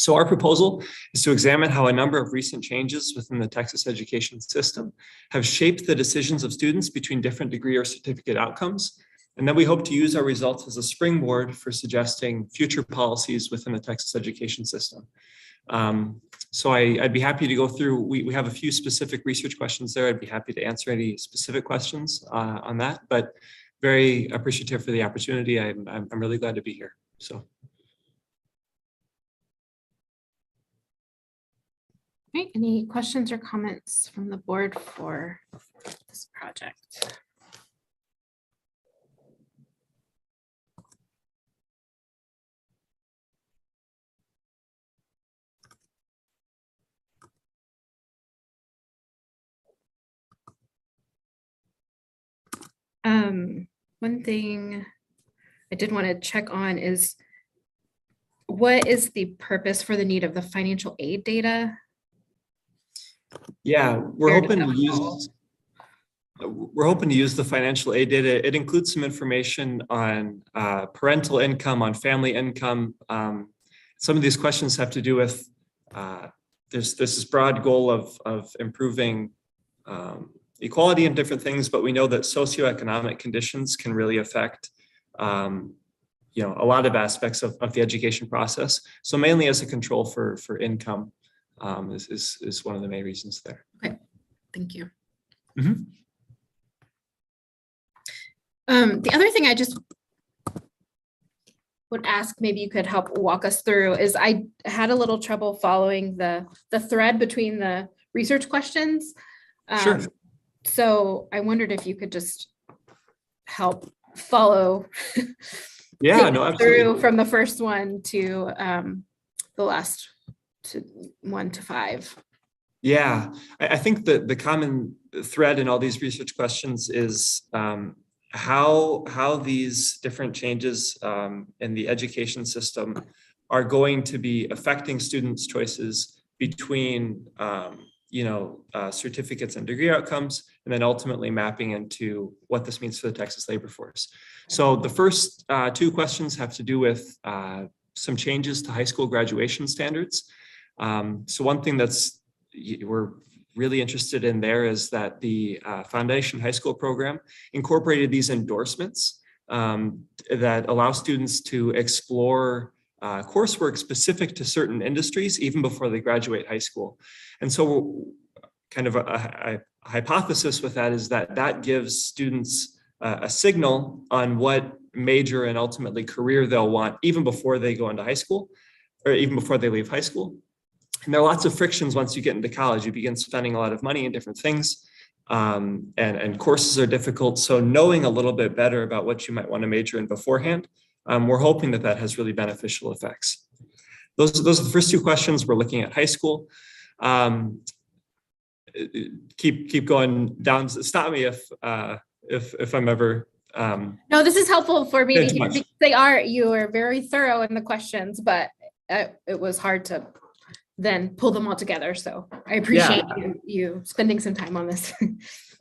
So our proposal is to examine how a number of recent changes within the Texas education system have shaped the decisions of students between different degree or certificate outcomes. And then we hope to use our results as a springboard for suggesting future policies within the Texas education system. So I'd be happy to go through, we have a few specific research questions there. I'd be happy to answer any specific questions on that, but very appreciative for the opportunity. I'm really glad to be here, so. Right, any questions or comments from the board for this project? One thing I did want to check on is what is the purpose for the need of the financial aid data? Yeah, we're hoping to use the financial aid data. It includes some information on parental income, on family income. Some of these questions have to do with there's this broad goal of improving equality in different things, but we know that socioeconomic conditions can really affect you know, a lot of aspects of the education process. So mainly as a control for income is one of the main reasons there. Okay, thank you. Mm-hmm. The other thing I just would ask, maybe you could help walk us through, is I had a little trouble following the thread between the research questions. Sure. So I wondered if you could just help follow yeah, no, absolutely. through from the first one to the last to 1 to 5. Yeah, I think that the common thread in all these research questions is how these different changes in the education system are going to be affecting students' choices between you know, certificates and degree outcomes, and then ultimately mapping into what this means for the Texas labor force. So the first 2 questions have to do with some changes to high school graduation standards. So one thing that's we're really interested in there is that the Foundation High School program incorporated these endorsements that allow students to explore coursework specific to certain industries even before they graduate high school. And so kind of a hypothesis with that is that that gives students a signal on what major and ultimately career they'll want even before they go into high school or even before they leave high school. And there are lots of frictions once you get into college. You begin spending a lot of money in different things and courses are difficult. So knowing a little bit better about what you might want to major in beforehand, we're hoping that that has really beneficial effects. Those are the first 2 questions. We're looking at high school. Keep going down. Stop me if I'm ever. No, this is helpful for me to hear because you are very thorough in the questions, but it was hard to then pull them all together. So I appreciate you spending some time on this.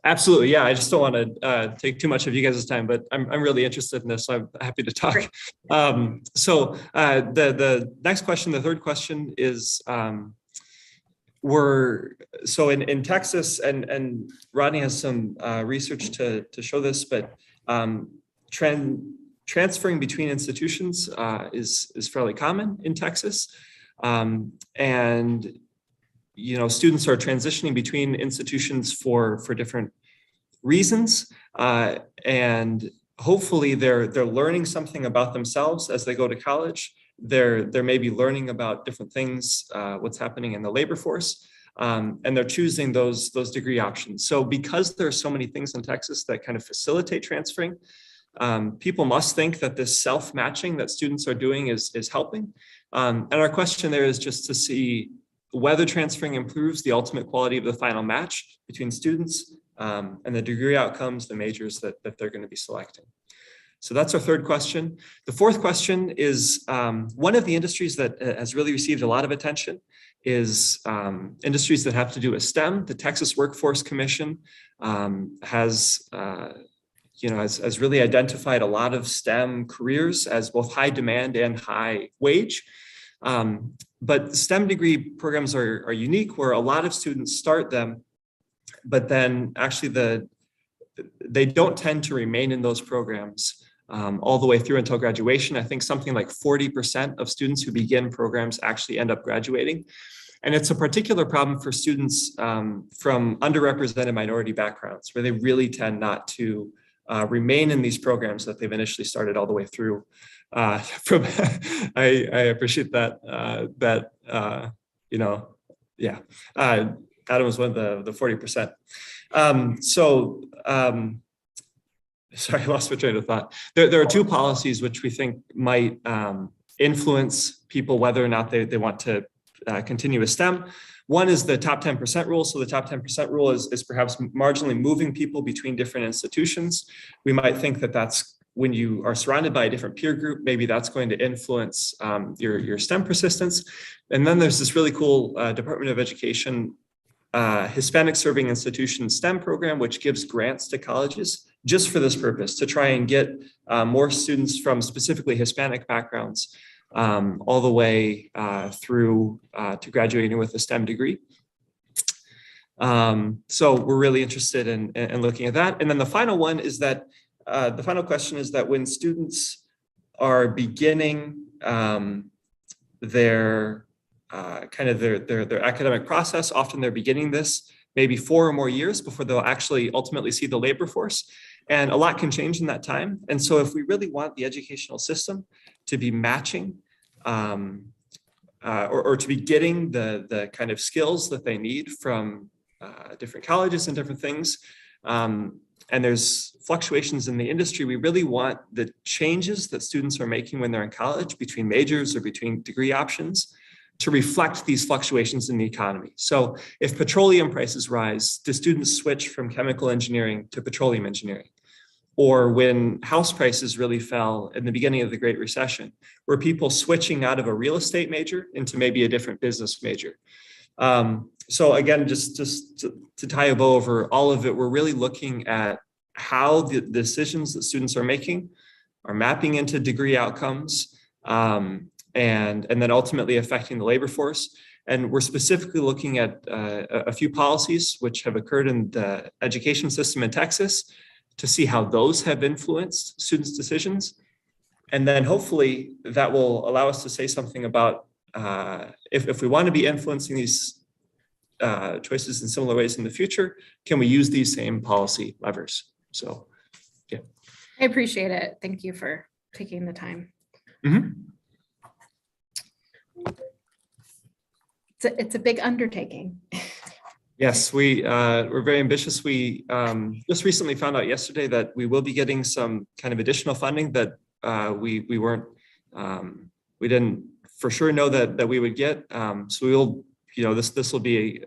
Absolutely. Yeah. I just don't want to take too much of you guys' time, but I'm really interested in this. So I'm happy to talk. So the next question, the third question is, in Texas, and Rodney has some research to show this, but transferring between institutions is fairly common in Texas. And you know, students are transitioning between institutions for different reasons, and hopefully they're learning something about themselves as they go to college. They're maybe learning about different things, what's happening in the labor force, and they're choosing those degree options. So because there are so many things in Texas that kind of facilitate transferring, people must think that this self-matching that students are doing is helping. And our question there is just to see whether transferring improves the ultimate quality of the final match between students and the degree outcomes, the majors that they're going to be selecting. So that's our third question. The fourth question is one of the industries that has really received a lot of attention is industries that have to do with STEM. The Texas Workforce Commission has really identified a lot of STEM careers as both high demand and high wage. But STEM degree programs are unique, where a lot of students start them, but then actually they don't tend to remain in those programs all the way through until graduation. I think something like 40% of students who begin programs actually end up graduating. And it's a particular problem for students from underrepresented minority backgrounds, where they really tend not to remain in these programs that they've initially started all the way through. I appreciate that, Adam was one of the 40%. Sorry, I lost my train of thought. There are two policies which we think might influence people whether or not they want to continue with STEM. One is the top 10% rule. So the top 10% rule is perhaps marginally moving people between different institutions. We might think that that's when you are surrounded by a different peer group, maybe that's going to influence your STEM persistence. And then there's this really cool Department of Education Hispanic Serving Institution STEM program, which gives grants to colleges just for this purpose, to try and get more students from specifically Hispanic backgrounds all the way through to graduating with a STEM degree. So we're really interested in looking at that. And then the final one is that the final question is that when students are beginning their academic process, often they're beginning this maybe 4 or more years before they'll actually ultimately see the labor force. And a lot can change in that time. And so if we really want the educational system to be matching or to be getting the kind of skills that they need from different colleges and different things, and there's fluctuations in the industry, we really want the changes that students are making when they're in college between majors or between degree options to reflect these fluctuations in the economy. So if petroleum prices rise, do students switch from chemical engineering to petroleum engineering? Or when house prices really fell in the beginning of the Great Recession, were people switching out of a real estate major into maybe a different business major? So again, just to tie a bow over all of it, we're really looking at how the decisions that students are making are mapping into degree outcomes, and then ultimately affecting the labor force. And we're specifically looking at a few policies which have occurred in the education system in Texas to see how those have influenced students' decisions. And then hopefully that will allow us to say something about if we want to be influencing these choices in similar ways in the future, can we use these same policy levers? So, yeah. I appreciate it. Thank you for taking the time. Mm-hmm. It's a big undertaking. Yes, we're very ambitious. We just recently found out yesterday that we will be getting some kind of additional funding that we didn't for sure know that we would get. So we will, this will be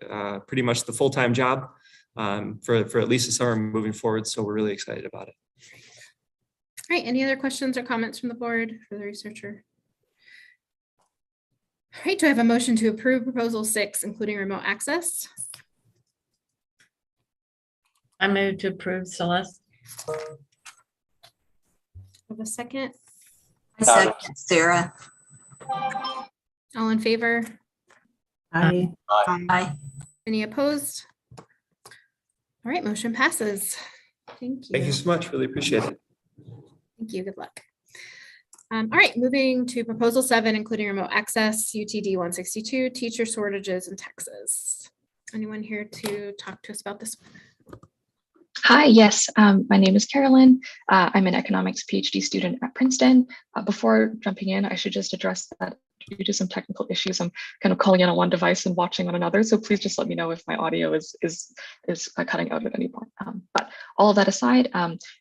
pretty much the full-time job for at least the summer moving forward. So we're really excited about it. All right, any other questions or comments from the board for the researcher? All right, do I have a motion to approve proposal 6, including remote access? I move to approve, Celeste. Have a second? I second, Sarah. All in favor? Aye. Aye. Any opposed? All right, motion passes. Thank you. Thank you so much. Really appreciate it. Thank you. Good luck. All right, moving to proposal 7, including remote access, UTD 162, teacher shortages in Texas. Anyone here to talk to us about this one? Hi, yes, my name is Carolyn. I'm an economics PhD student at Princeton. Before jumping in, I should just address that due to some technical issues, I'm kind of calling in on one device and watching on another. So please just let me know if my audio is cutting out at any point. But all of that aside,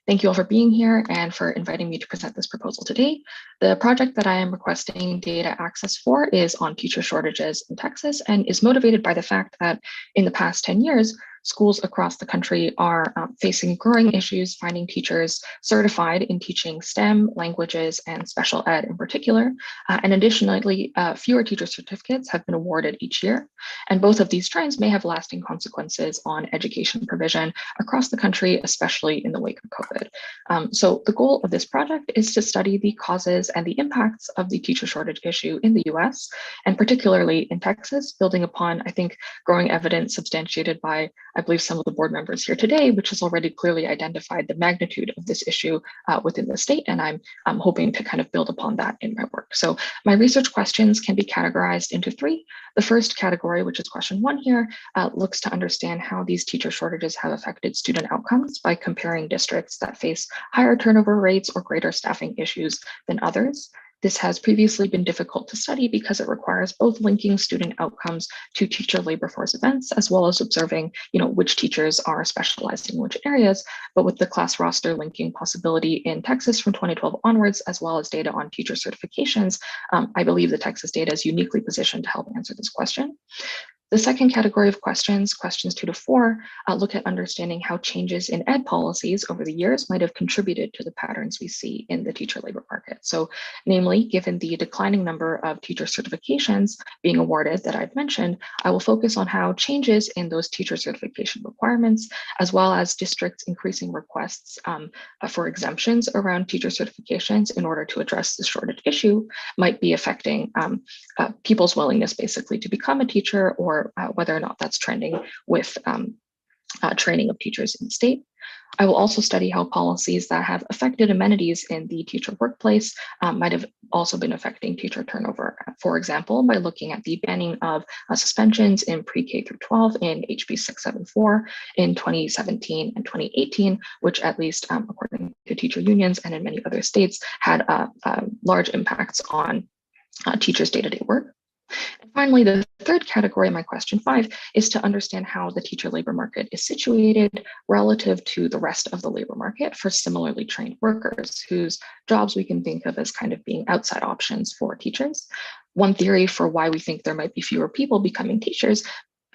thank you all for being here and for inviting me to present this proposal today. The project that I am requesting data access for is on teacher shortages in Texas and is motivated by the fact that in the past 10 years, schools across the country are facing growing issues finding teachers certified in teaching STEM, languages, and special ed in particular. And additionally, fewer teacher certificates have been awarded each year. And both of these trends may have lasting consequences on education provision across the country, especially in the wake of COVID. So the goal of this project is to study the causes and the impacts of the teacher shortage issue in the US, and particularly in Texas, building upon, I think, growing evidence substantiated by, I believe, some of the board members here today, which has already clearly identified the magnitude of this issue within the state. And I'm hoping to kind of build upon that in my work. So my research questions can be categorized into three. The first category, which is question 1 here, looks to understand how these teacher shortages have affected student outcomes by comparing districts that face higher turnover rates or greater staffing issues than others. This has previously been difficult to study because it requires both linking student outcomes to teacher labor force events, as well as observing, which teachers are specializing in which areas. But with the class roster linking possibility in Texas from 2012 onwards, as well as data on teacher certifications, I believe the Texas data is uniquely positioned to help answer this question. The second category of questions 2 to 4, look at understanding how changes in ed policies over the years might have contributed to the patterns we see in the teacher labor market. So namely, given the declining number of teacher certifications being awarded that I've mentioned, I will focus on how changes in those teacher certification requirements, as well as districts increasing requests for exemptions around teacher certifications in order to address the shortage issue, might be affecting people's willingness basically to become a teacher, or whether or not that's trending with training of teachers in the state. I will also study how policies that have affected amenities in the teacher workplace might have also been affecting teacher turnover. For example, by looking at the banning of suspensions in pre-K through 12 in HB 674 in 2017 and 2018, which at least according to teacher unions and in many other states had large impacts on teachers' day-to-day work. And finally, the third category, my question 5, is to understand how the teacher labor market is situated relative to the rest of the labor market for similarly trained workers whose jobs we can think of as kind of being outside options for teachers. One theory for why we think there might be fewer people becoming teachers,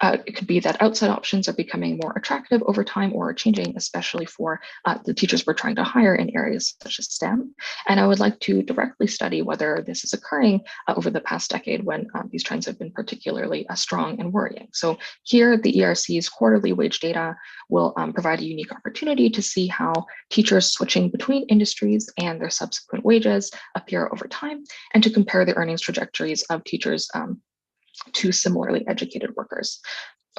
it could be that outside options are becoming more attractive over time or are changing, especially for the teachers we're trying to hire in areas such as STEM. And I would like to directly study whether this is occurring over the past decade when these trends have been particularly strong and worrying. So here, the ERC's quarterly wage data will provide a unique opportunity to see how teachers switching between industries and their subsequent wages appear over time, and to compare the earnings trajectories of teachers to similarly educated workers.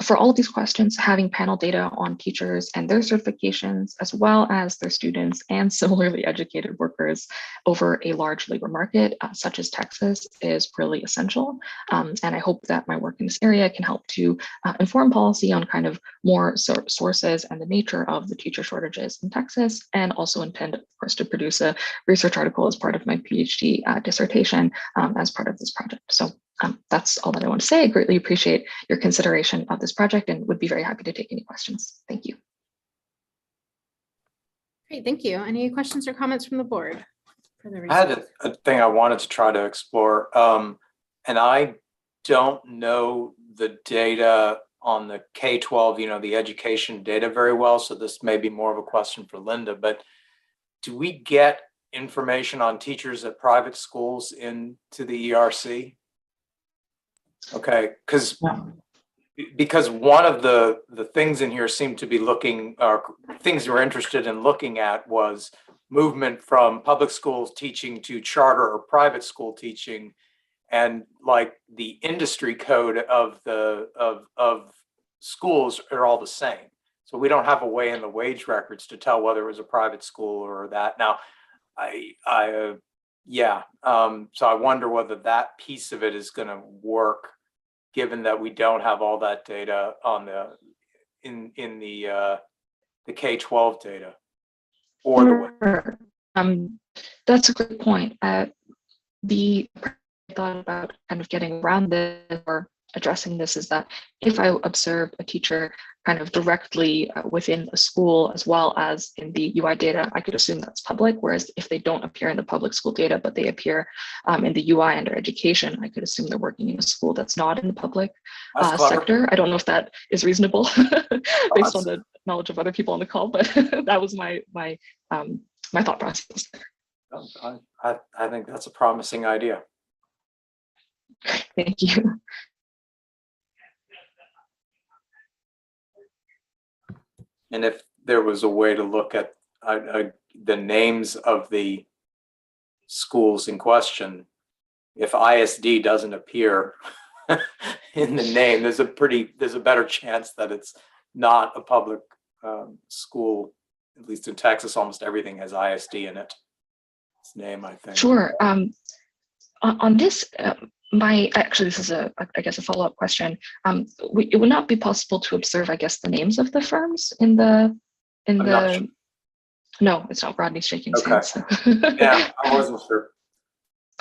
For all of these questions, having panel data on teachers and their certifications, as well as their students and similarly educated workers over a large labor market, such as Texas, is really essential. And I hope that my work in this area can help to inform policy on kind of more sources and the nature of the teacher shortages in Texas, and also intend, of course, to produce a research article as part of my PhD dissertation as part of this project. So that's all that I want to say. I greatly appreciate your consideration of this project and would be very happy to take any questions. Thank you. Great, thank you. Any questions or comments from the board for the I research? had a thing I wanted to try to explore, and I don't know the data on the K-12, the education data very well, so this may be more of a question for Linda, but do we get information on teachers at private schools into the ERC? Okay, because one of the things in here seemed to be looking, or things we're interested in looking at, was movement from public schools teaching to charter or private school teaching, and like the industry code of schools are all the same. So we don't have a way in the wage records to tell whether it was a private school or that. Now, so I wonder whether that piece of it is going to work, given that we don't have all that data on the K-12 data. Or that's a great point. I thought about kind of getting around this or addressing this is that if I observe a teacher kind of directly within a school as well as in the UI data, I could assume that's public. Whereas if they don't appear in the public school data, but they appear in the UI under education, I could assume they're working in a school that's not in the public sector. I don't know if that is reasonable based on the knowledge of other people on the call, but that was my thought process there. I think that's a promising idea. Thank you. And if there was a way to look at the names of the schools in question, if ISD doesn't appear in the name, there's a better chance that it's not a public school. At least in Texas, almost everything has ISD in it. Its name, I think. Sure. On this, this is I guess a follow-up question. It would not be possible to observe, I guess, the names of the firms in the. Sure. No, it's not. Rodney's shaking his head. So. Yeah, I wasn't sure.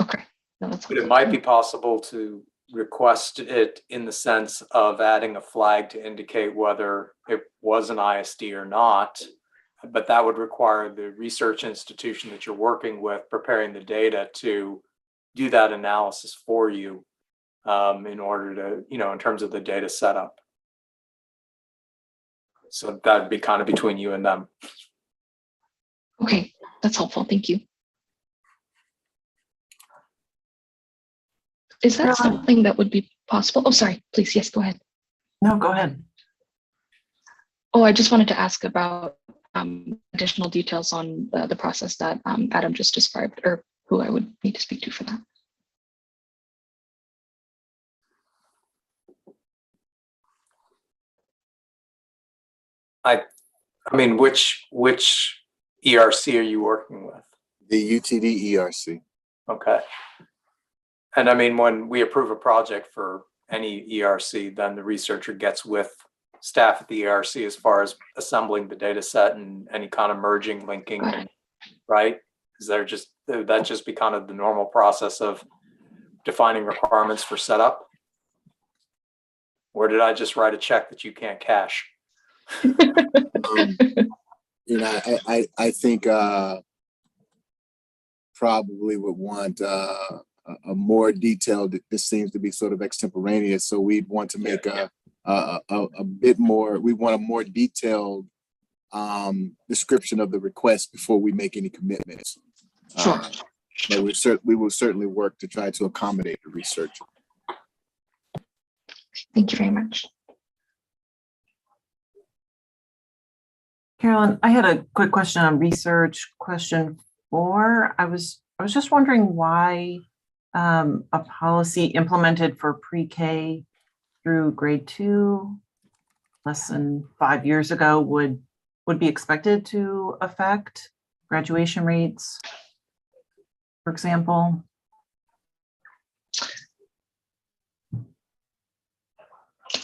Okay. No, that's but it might be possible to request it in the sense of adding a flag to indicate whether it was an ISD or not. But that would require the research institution that you're working with preparing the data to do that analysis for you in order to, in terms of the data setup. So that'd be kind of between you and them. Okay, that's helpful. Thank you. Is that something that would be possible? Oh, sorry, please. Yes, go ahead. No, go ahead. Oh, I just wanted to ask about additional details on the process that Adam just described, or who I would need to speak to for that. I mean, which ERC are you working with? The UTD ERC. Okay. And I mean, when we approve a project for any ERC, then the researcher gets with staff at the ERC as far as assembling the data set and any kind of merging, linking, right? Is there that just be kind of the normal process of defining requirements for setup? Or did I just write a check that you can't cash? I think probably would want a more detailed. This seems to be sort of extemporaneous, so we'd want to make a bit more. We want a more detailed description of the request before we make any commitments. Sure. But we will certainly work to try to accommodate the researcher. Thank you very much. Carolyn, I had a quick question on research question 4. I was just wondering why a policy implemented for pre-K through grade 2 less than 5 years ago would be expected to affect graduation rates, for example.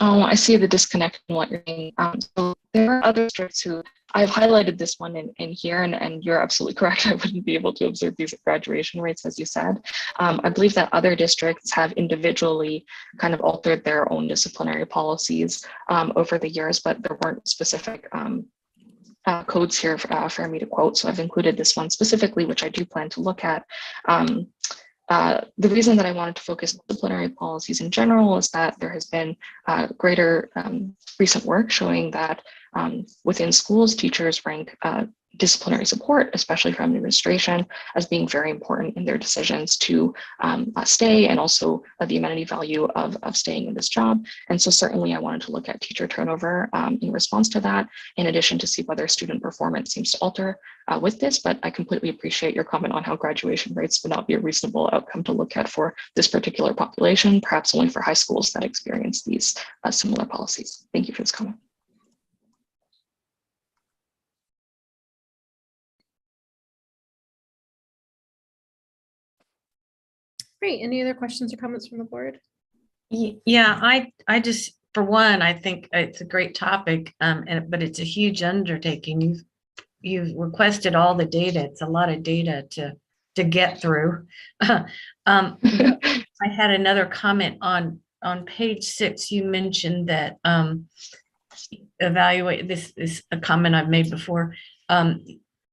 Oh, I see the disconnect in what you're saying. So there are other districts who I've highlighted this one in here, and you're absolutely correct. I wouldn't be able to observe these graduation rates, as you said. I believe that other districts have individually kind of altered their own disciplinary policies over the years, but there weren't specific codes here for me to quote. So I've included this one specifically, which I do plan to look at. The reason that I wanted to focus on disciplinary policies in general is that there has been greater recent work showing that within schools, teachers rank disciplinary support, especially from administration, as being very important in their decisions to stay, and also the amenity value of staying in this job. And so certainly I wanted to look at teacher turnover in response to that, in addition to see whether student performance seems to alter with this. But I completely appreciate your comment on how graduation rates would not be a reasonable outcome to look at for this particular population, perhaps only for high schools that experience these similar policies. Thank you for this comment. Great. Any other questions or comments from the board? Yeah, I just, for one, I think it's a great topic, but it's a huge undertaking. You've requested all the data. It's a lot of data to get through. I had another comment on on page 6, you mentioned that evaluate, this is a comment I've made before.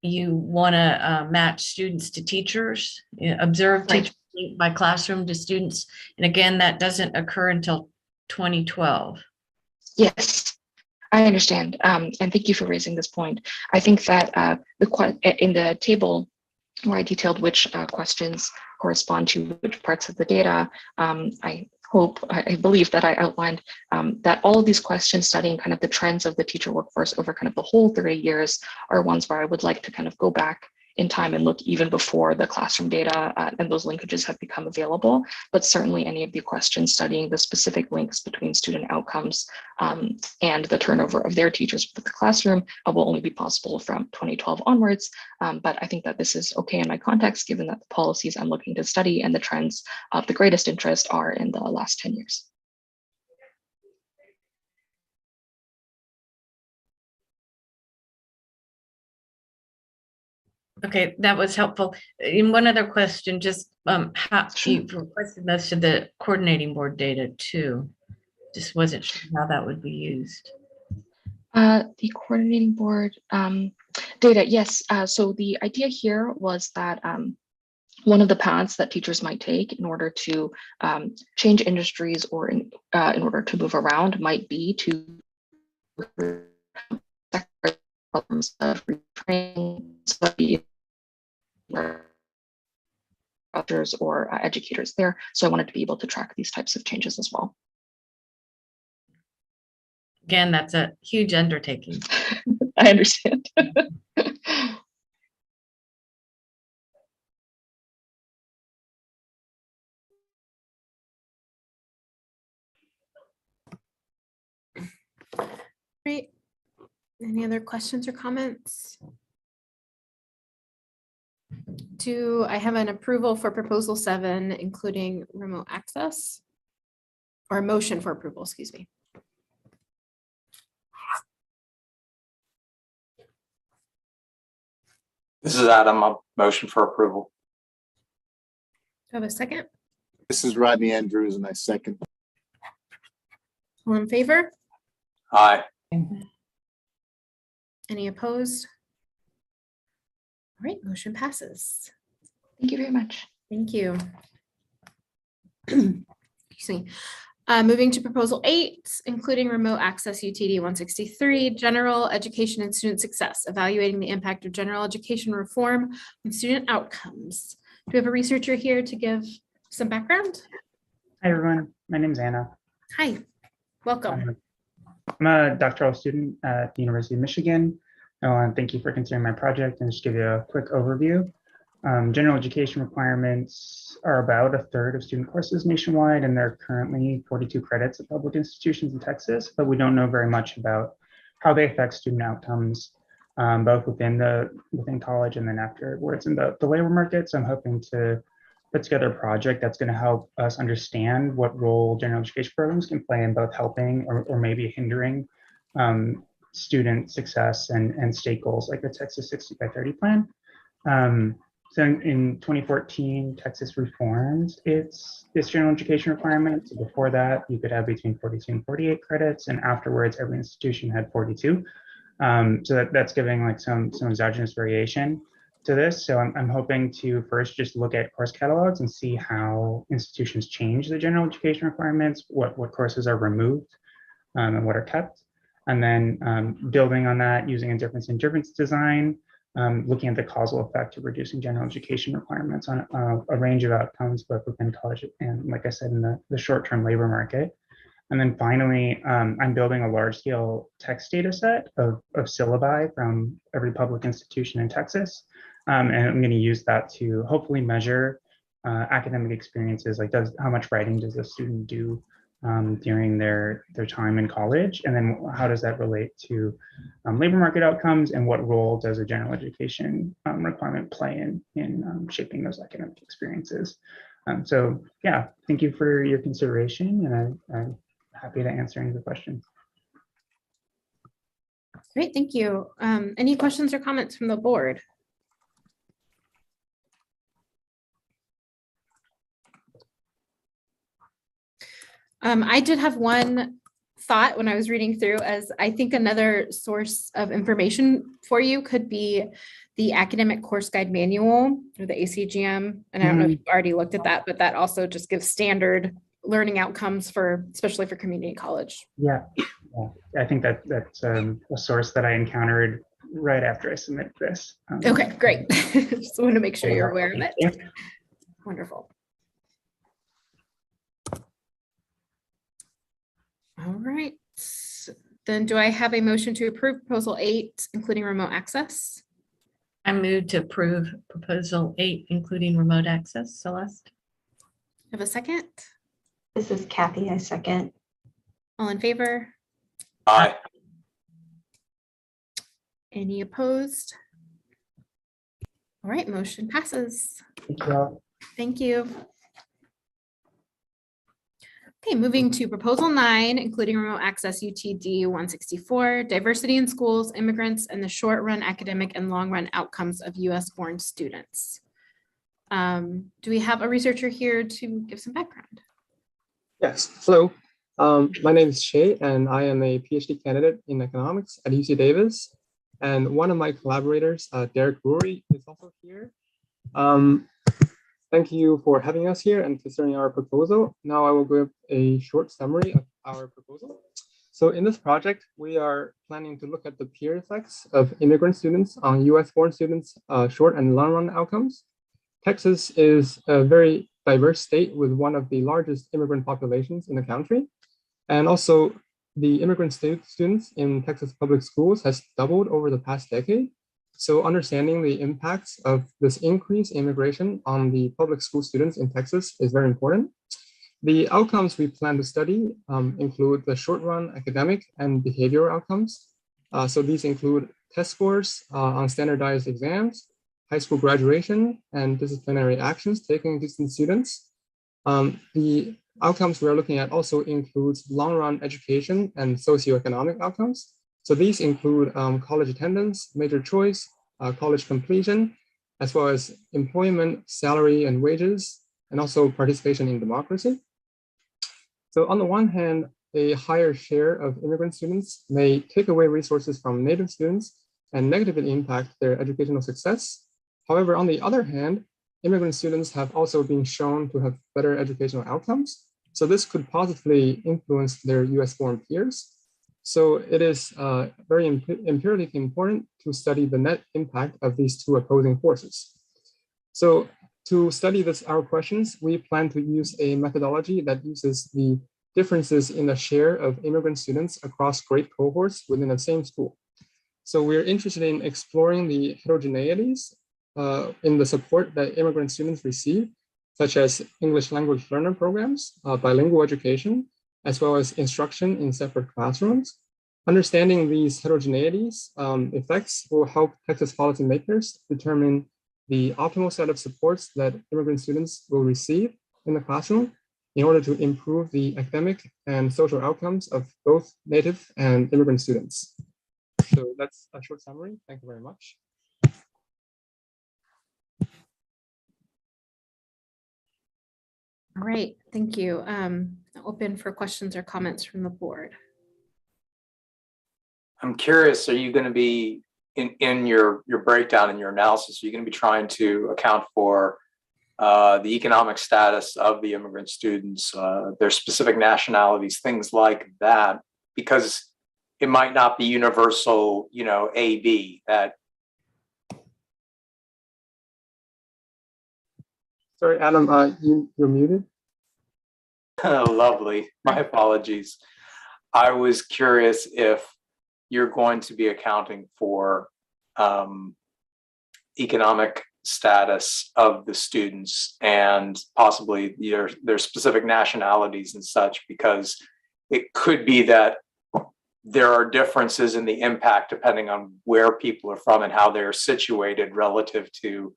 You want to match students to teachers, observe teachers by classroom to students. And again, that doesn't occur until 2012. Yes, I understand. And thank you for raising this point. I think that in the table where I detailed which questions correspond to which parts of the data, I believe that I outlined that all of these questions studying kind of the trends of the teacher workforce over kind of the whole 30 years are ones where I would like to kind of go back in time and look even before the classroom data and those linkages have become available. But certainly any of the questions studying the specific links between student outcomes and the turnover of their teachers with the classroom will only be possible from 2012 onwards. But I think that this is okay in my context, given that the policies I'm looking to study and the trends of the greatest interest are in the last 10 years. Okay, that was helpful. And one other question, just how you requested most of the coordinating board data too. Just wasn't sure how that would be used. The coordinating board data, yes. So the idea here was that one of the paths that teachers might take in order to change industries or in order to move around might be to problems of retraining or educators there. So I wanted to be able to track these types of changes as well. Again, that's a huge undertaking. I understand. Great. Any other questions or comments? Do I have an approval for proposal 7, including remote access? Or a motion for approval, excuse me. This is Adam, a motion for approval. Do I have a second? This is Rodney Andrews, and I second. All in favor? Aye. Any opposed? All right, motion passes. Thank you very much. Thank you. Excuse me. Moving to proposal 8, including remote access UTD 163, general education and student success, evaluating the impact of general education reform on student outcomes. Do we have a researcher here to give some background? Hi, everyone. My name is Anna. Hi, welcome. I'm a doctoral student at the University of Michigan. I want to thank you for considering my project and just give you a quick overview. General education requirements are about 1/3 of student courses nationwide, and there are currently 42 credits at public institutions in Texas, but we don't know very much about how they affect student outcomes, both within college and then afterwards in the labor market. So I'm hoping to put together a project that's going to help us understand what role general education programs can play in both helping or maybe hindering student success and state goals like the Texas 60 by 30 plan. So in 2014, Texas reformed its general education requirement. So before that, you could have between 42 and 48 credits, and afterwards, every institution had 42. So that's giving like some exogenous variation to this. So I'm hoping to first just look at course catalogs and see how institutions change the general education requirements, what courses are removed and what are kept. And then building on that, using a difference in difference design, looking at the causal effect of reducing general education requirements on a range of outcomes, both within college and, like I said, in the short-term labor market. And then finally, I'm building a large-scale text data set of syllabi from every public institution in Texas. And I'm going to use that to hopefully measure academic experiences, like how much writing does a student do during their time in college, and then how does that relate to labor market outcomes, and what role does a general education requirement play in shaping those academic experiences. So yeah, thank you for your consideration, and I'm happy to answer any of the questions. Great, thank you. Any questions or comments from the board? I did have one thought when I was reading through, as I think another source of information for you could be the academic course guide manual or the ACGM. And I don't know if you've already looked at that, but that also just gives standard learning outcomes for, especially for community college. Yeah, I think that's a source that I encountered right after I submitted this. Okay, great. Just want to make sure you're aware of it. Wonderful. All right. Then do I have a motion to approve proposal 8, including remote access? I move to approve proposal 8, including remote access. Celeste? Have a second? This is Kathy, I second. All in favor? Aye. Any opposed? All right, motion passes. Thank you. Okay, moving to proposal 9, including remote access UTD 164, diversity in schools, immigrants, and the short run academic and long run outcomes of US born students. Do we have a researcher here to give some background? Yes, hello. My name is Shay, and I am a PhD candidate in economics at UC Davis. And one of my collaborators, Derek Rory, is also here. Thank you for having us here and considering our proposal. Now I will give a short summary of our proposal. So in this project, we are planning to look at the peer effects of immigrant students on US-born students' short and long-run outcomes. Texas is a very diverse state with one of the largest immigrant populations in the country. And also the immigrant students in Texas public schools has doubled over the past decade. So understanding the impacts of this increase in immigration on the public school students in Texas is very important. The outcomes we plan to study include the short-run academic and behavioral outcomes. So these include test scores on standardized exams, high school graduation, and disciplinary actions taken against students. The outcomes we're looking at also includes long-run education and socioeconomic outcomes. So these include college attendance, major choice, college completion, as well as employment, salary and wages, and also participation in democracy. So on the one hand, a higher share of immigrant students may take away resources from native students and negatively impact their educational success. However, on the other hand, immigrant students have also been shown to have better educational outcomes. So this could positively influence their US-born peers. So it is very empirically important to study the net impact of these two opposing forces. So to study our questions, we plan to use a methodology that uses the differences in the share of immigrant students across grade cohorts within the same school. So we're interested in exploring the heterogeneities in the support that immigrant students receive, such as English language learner programs, bilingual education, as well as instruction in separate classrooms. Understanding these heterogeneities effects will help Texas policymakers determine the optimal set of supports that immigrant students will receive in the classroom in order to improve the academic and social outcomes of both native and immigrant students. So that's a short summary. Thank you very much. All right, thank you. Open for questions or comments from the board. I'm curious, are you going to be in your breakdown and your analysis, are you going to be trying to account for the economic status of the immigrant students, their specific nationalities, things like that? Because it might not be universal, A, B, that. Sorry, Adam, you're muted. Lovely. My apologies. I was curious if you're going to be accounting for economic status of the students and possibly their specific nationalities and such, because it could be that there are differences in the impact depending on where people are from and how they're situated relative to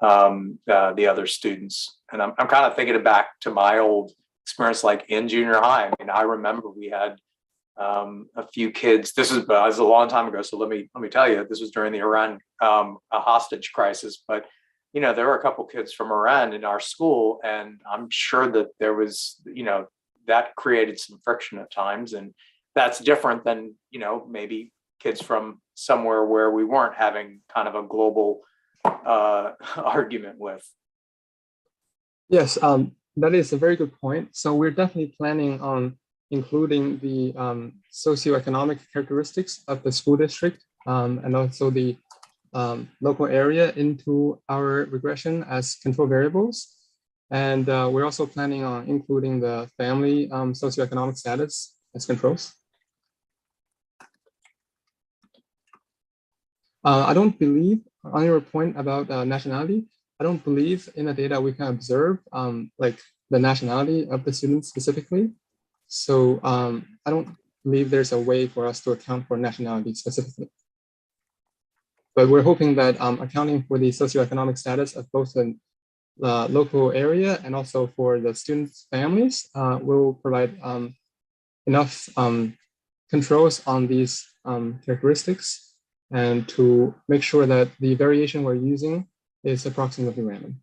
the other students. And I'm kind of thinking back to my old experience, like in junior high. I mean, I remember we had a few kids. This is a long time ago, so let me tell you, this was during the Iran hostage crisis. But there were a couple kids from Iran in our school, and I'm sure that there was, that created some friction at times. And that's different than, maybe kids from somewhere where we weren't having kind of a global argument with. Yes, that is a very good point. So we're definitely planning on including the socioeconomic characteristics of the school district and also the local area into our regression as control variables. And we're also planning on including the family socioeconomic status as controls. I don't believe, on your point about nationality, I don't believe in the data we can observe like the nationality of the students specifically. So I don't believe there's a way for us to account for nationality specifically. But we're hoping that accounting for the socioeconomic status of both the local area and also for the students' families will provide enough controls on these characteristics and to make sure that the variation we're using is approximately random.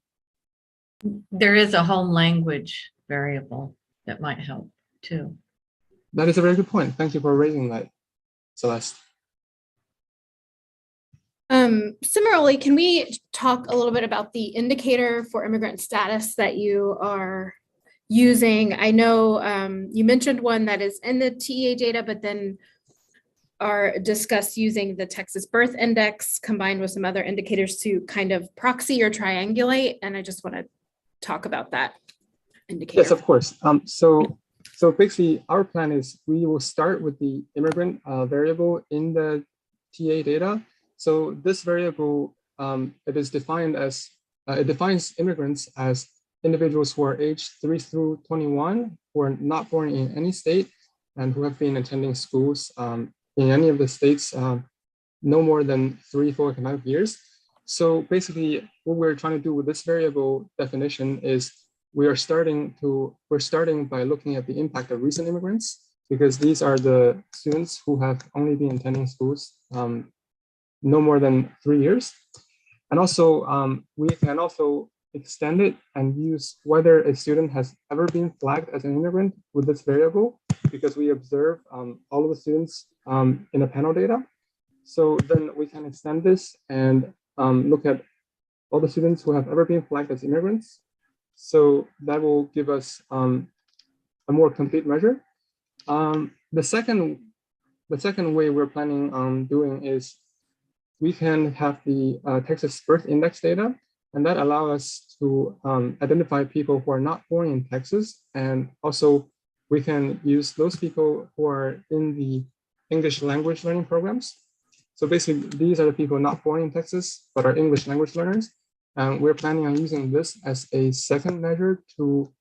There is a home language variable that might help too. That is a very good point. Thank you for raising that, Celeste. Similarly, can we talk a little bit about the indicator for immigrant status that you are using? I know you mentioned one that is in the TEA data, but then are discussed using the Texas Birth Index combined with some other indicators to kind of proxy or triangulate. And I just want to talk about that indicator. Yes, of course. So basically, our plan is we will start with the immigrant variable in the TA data. So this variable, it is defined as, it defines immigrants as individuals who are aged 3 through 21, who are not born in any state, and who have been attending schools in any of the states no more than 3 full academic years. So basically, what we're trying to do with this variable definition is we're starting by looking at the impact of recent immigrants, because these are the students who have only been attending schools no more than 3 years. And also, we can also extend it and use whether a student has ever been flagged as an immigrant with this variable, because we observe all of the students in the panel data. So then we can extend this and look at all the students who have ever been flagged as immigrants. So that will give us a more complete measure. The second way we're planning on doing is we can have the Texas Birth Index data, and that allows us to identify people who are not born in Texas. And also we can use those people who are in the English language learning programs. So basically, these are the people not born in Texas, but are English language learners. And we're planning on using this as a second measure to,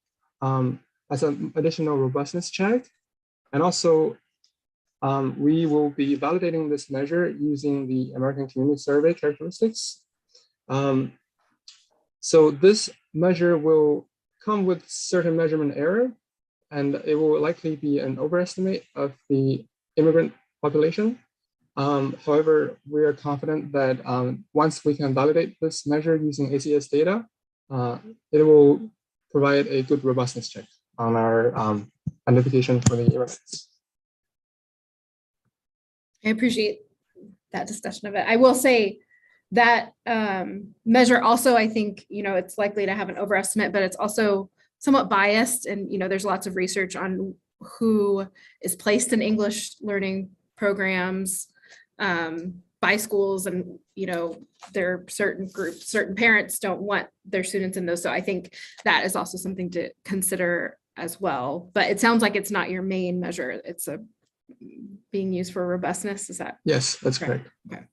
as an additional robustness check. And also, we will be validating this measure using the American Community Survey characteristics. So this measure will come with certain measurement error, and it will likely be an overestimate of the immigrant population. However, we are confident that once we can validate this measure using ACS data, it will provide a good robustness check on our identification for the immigrants. I appreciate that discussion of it. I will say that measure also, I think, it's likely to have an overestimate, but it's also somewhat biased. And, there's lots of research on who is placed in English learning programs by schools. And, there are certain groups, certain parents don't want their students in those. So I think that is also something to consider as well. But it sounds like it's not your main measure. It's being used for robustness. Is that? Yes, that's correct. Okay.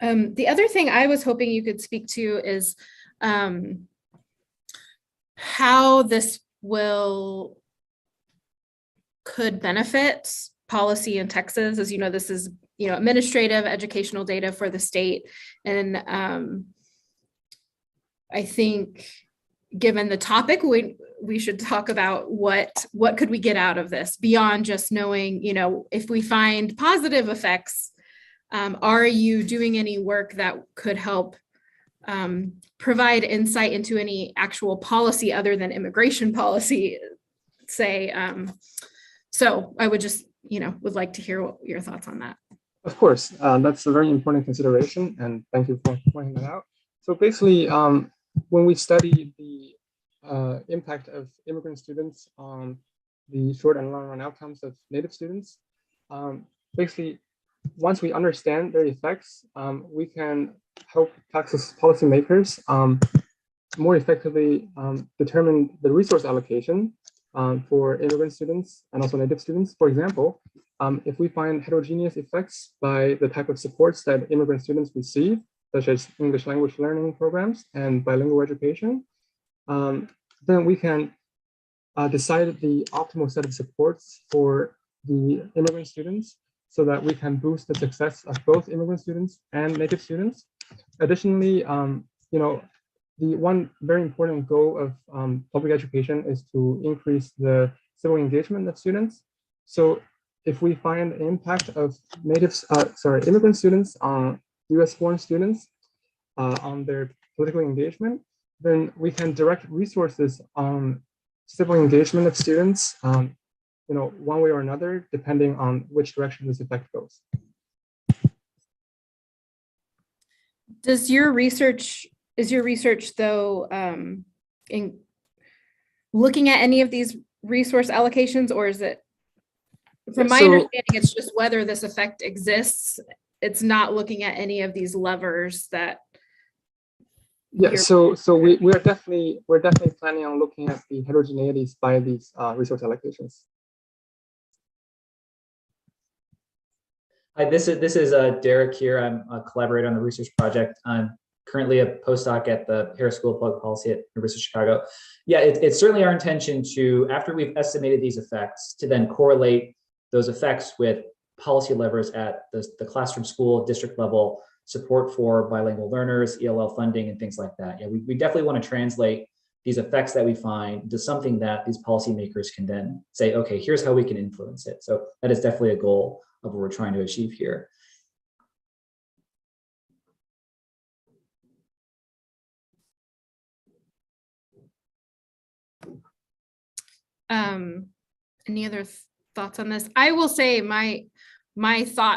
The other thing I was hoping you could speak to is how this could benefit policy in Texas. As you know, this is administrative educational data for the state, and I think given the topic, we should talk about what could we get out of this beyond just knowing, if we find positive effects, are you doing any work that could help provide insight into any actual policy other than immigration policy, say. So I would just, would like to hear what your thoughts on that. Of course, that's a very important consideration, and thank you for pointing that out. So basically, when we study the impact of immigrant students on the short and long run outcomes of Native students, basically, once we understand their effects, we can help tax policymakers more effectively determine the resource allocation for immigrant students and also Native students. For example, if we find heterogeneous effects by the type of supports that immigrant students receive, such as English language learning programs and bilingual education, then we can decide the optimal set of supports for the immigrant students so that we can boost the success of both immigrant students and Native students. Additionally, the one very important goal of public education is to increase the civil engagement of students. So if we find the impact of immigrant students on US-born students on their political engagement, then we can direct resources on civil engagement of students, one way or another, depending on which direction this effect goes. Is your research though, in looking at any of these resource allocations, or is it, from my understanding, it's just whether this effect exists? It's not looking at any of these levers that. Yeah, so we're definitely planning on looking at the heterogeneities by these resource allocations. Hi, this is Derek here. I'm a collaborator on the research project. I'm currently a postdoc at the Harris School of Public Policy at University of Chicago. Yeah, it's certainly our intention to, after we've estimated these effects, to then correlate those effects with policy levers at the classroom, school, district level, support for bilingual learners, ELL funding, and things like that. Yeah, we definitely want to translate these effects that we find into something that these policymakers can then say, okay, here's how we can influence it. So that is definitely a goal of what we're trying to achieve here. Any other thoughts on this? I will say my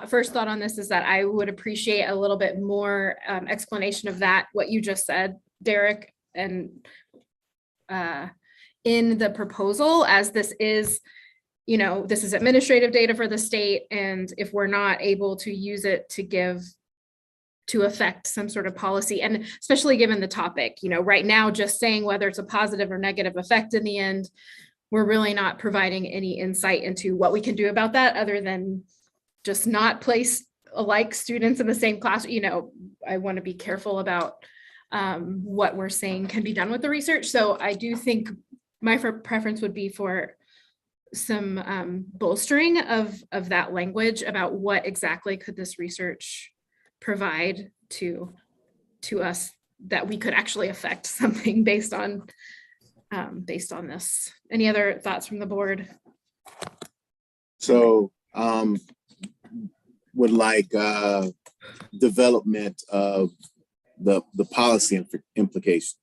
first thought on this is that I would appreciate a little bit more explanation of that, what you just said, Derek, and in the proposal, as this is, this is administrative data for the state, and if we're not able to use it to affect some sort of policy, and especially given the topic, right now, just saying whether it's a positive or negative effect in the end, we're really not providing any insight into what we can do about that other than just not place alike students in the same class. I want to be careful about what we're saying can be done with the research. So I do think my preference would be for some bolstering of that language about what exactly could this research provide to us that we could actually affect something based on this. Any other thoughts from the board? So would like development of the policy implications.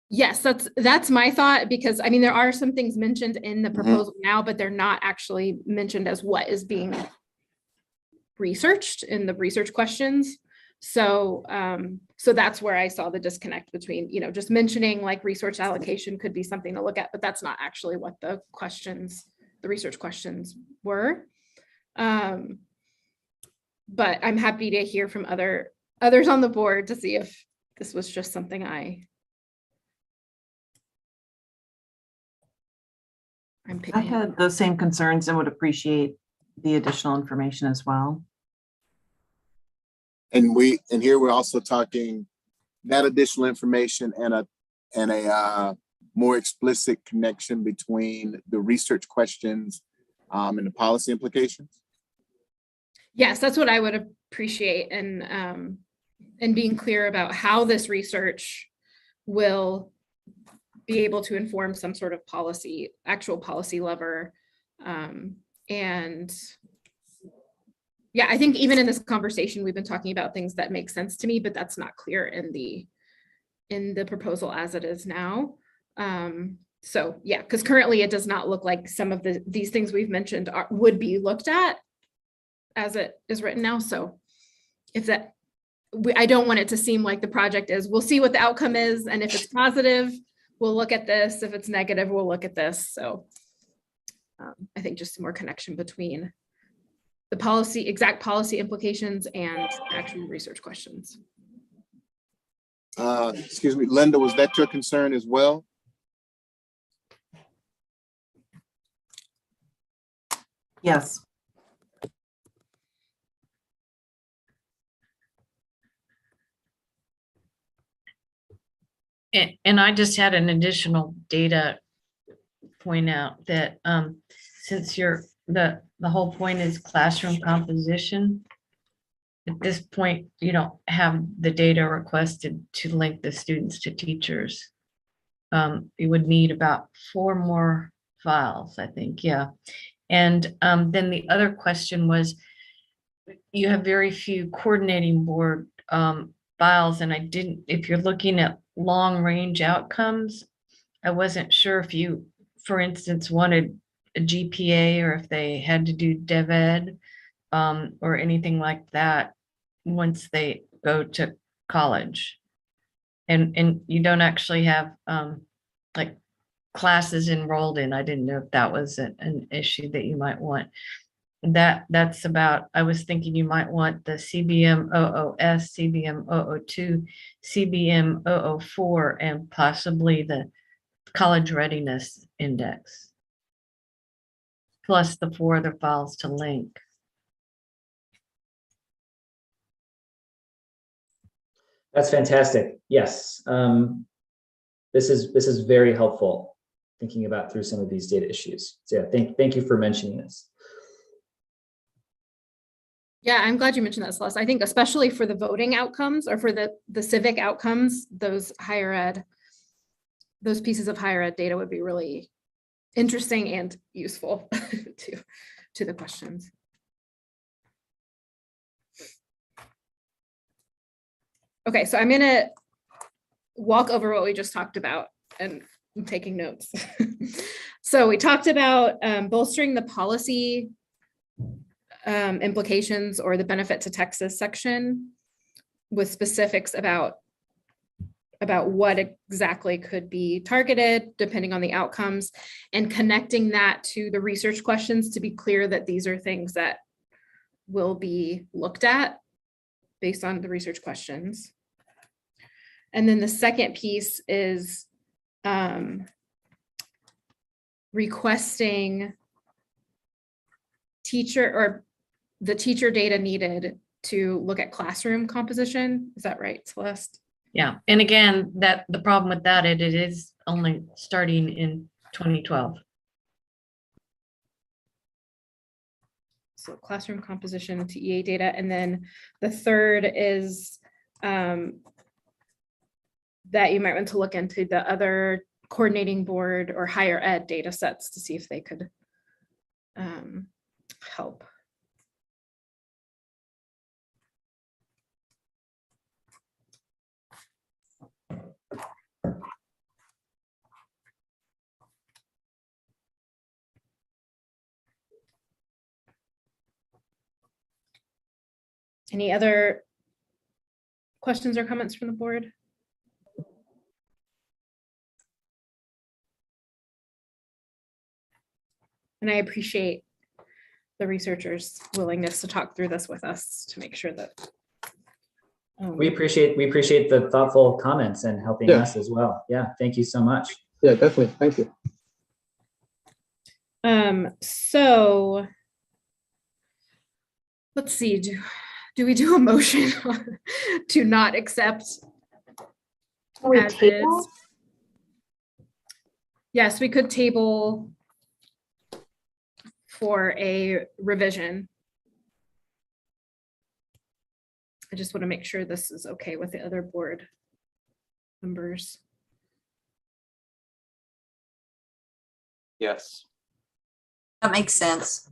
Yes, that's my thought, because I mean, there are some things mentioned in the proposal now, but they're not actually mentioned as what is being researched in the research questions. So that's where I saw the disconnect between, just mentioning like resource allocation could be something to look at, but that's not actually what the research questions were. But I'm happy to hear from others on the board to see if this was just something I'm picking. I had those same concerns and would appreciate the additional information as well. And here we're also talking that additional information and a more explicit connection between the research questions and the policy implications. Yes, that's what I would appreciate, and being clear about how this research will be able to inform some sort of actual policy lever, and yeah, I think even in this conversation, we've been talking about things that make sense to me, but that's not clear in the proposal as it is now. So yeah, because currently it does not look like some of these things we've mentioned would be looked at as it is written now. So if that, I don't want it to seem like the project is, we'll see what the outcome is. And if it's positive, we'll look at this. If it's negative, we'll look at this. So I think just some more connection between the policy, exact policy implications and actual research questions. Excuse me, Linda, was that your concern as well? Yes. And I just had an additional data point out that since the whole point is classroom composition, at this point, you don't have the data requested to link the students to teachers. You would need about 4 more files, I think, yeah. And then the other question was, you have very few coordinating board files, and if you're looking at long range outcomes, I wasn't sure if you, for instance, wanted a GPA or if they had to do Dev Ed or anything like that once they go to college. And you don't actually have like classes enrolled in. I didn't know if that was an issue that you might want. That's about, I was thinking you might want the CBM 00S, CBM 002, CBM 004, and possibly the college readiness index, plus the 4 other files to link. That's fantastic. Yes. This is very helpful thinking about through some of these data issues. So yeah, thank you for mentioning this. Yeah, I'm glad you mentioned that, Celeste. I think especially for the voting outcomes or for the civic outcomes, those pieces of higher ed data would be really interesting and useful to the questions. Okay, so I'm gonna walk over what we just talked about, and I'm taking notes. So we talked about bolstering the policy implications or the benefit to Texas section with specifics about what exactly could be targeted depending on the outcomes, and connecting that to the research questions to be clear that these are things that will be looked at based on the research questions. And then the second piece is requesting the teacher data needed to look at classroom composition. Is that right, Celeste? Yeah, and again, the problem with that, it is only starting in 2012. So classroom composition to EA data. And then the third is that you might want to look into the other coordinating board or higher ed data sets to see if they could help. Any other questions or comments from the board? And I appreciate the researchers' willingness to talk through this with us to make sure that. We appreciate the thoughtful comments and helping us as well. Yeah, thank you so much. Yeah, definitely. Thank you. So let's see, do we do a motion to not accept as is? Yes, we could table for a revision. I just want to make sure this is okay with the other board members. Yes. That makes sense.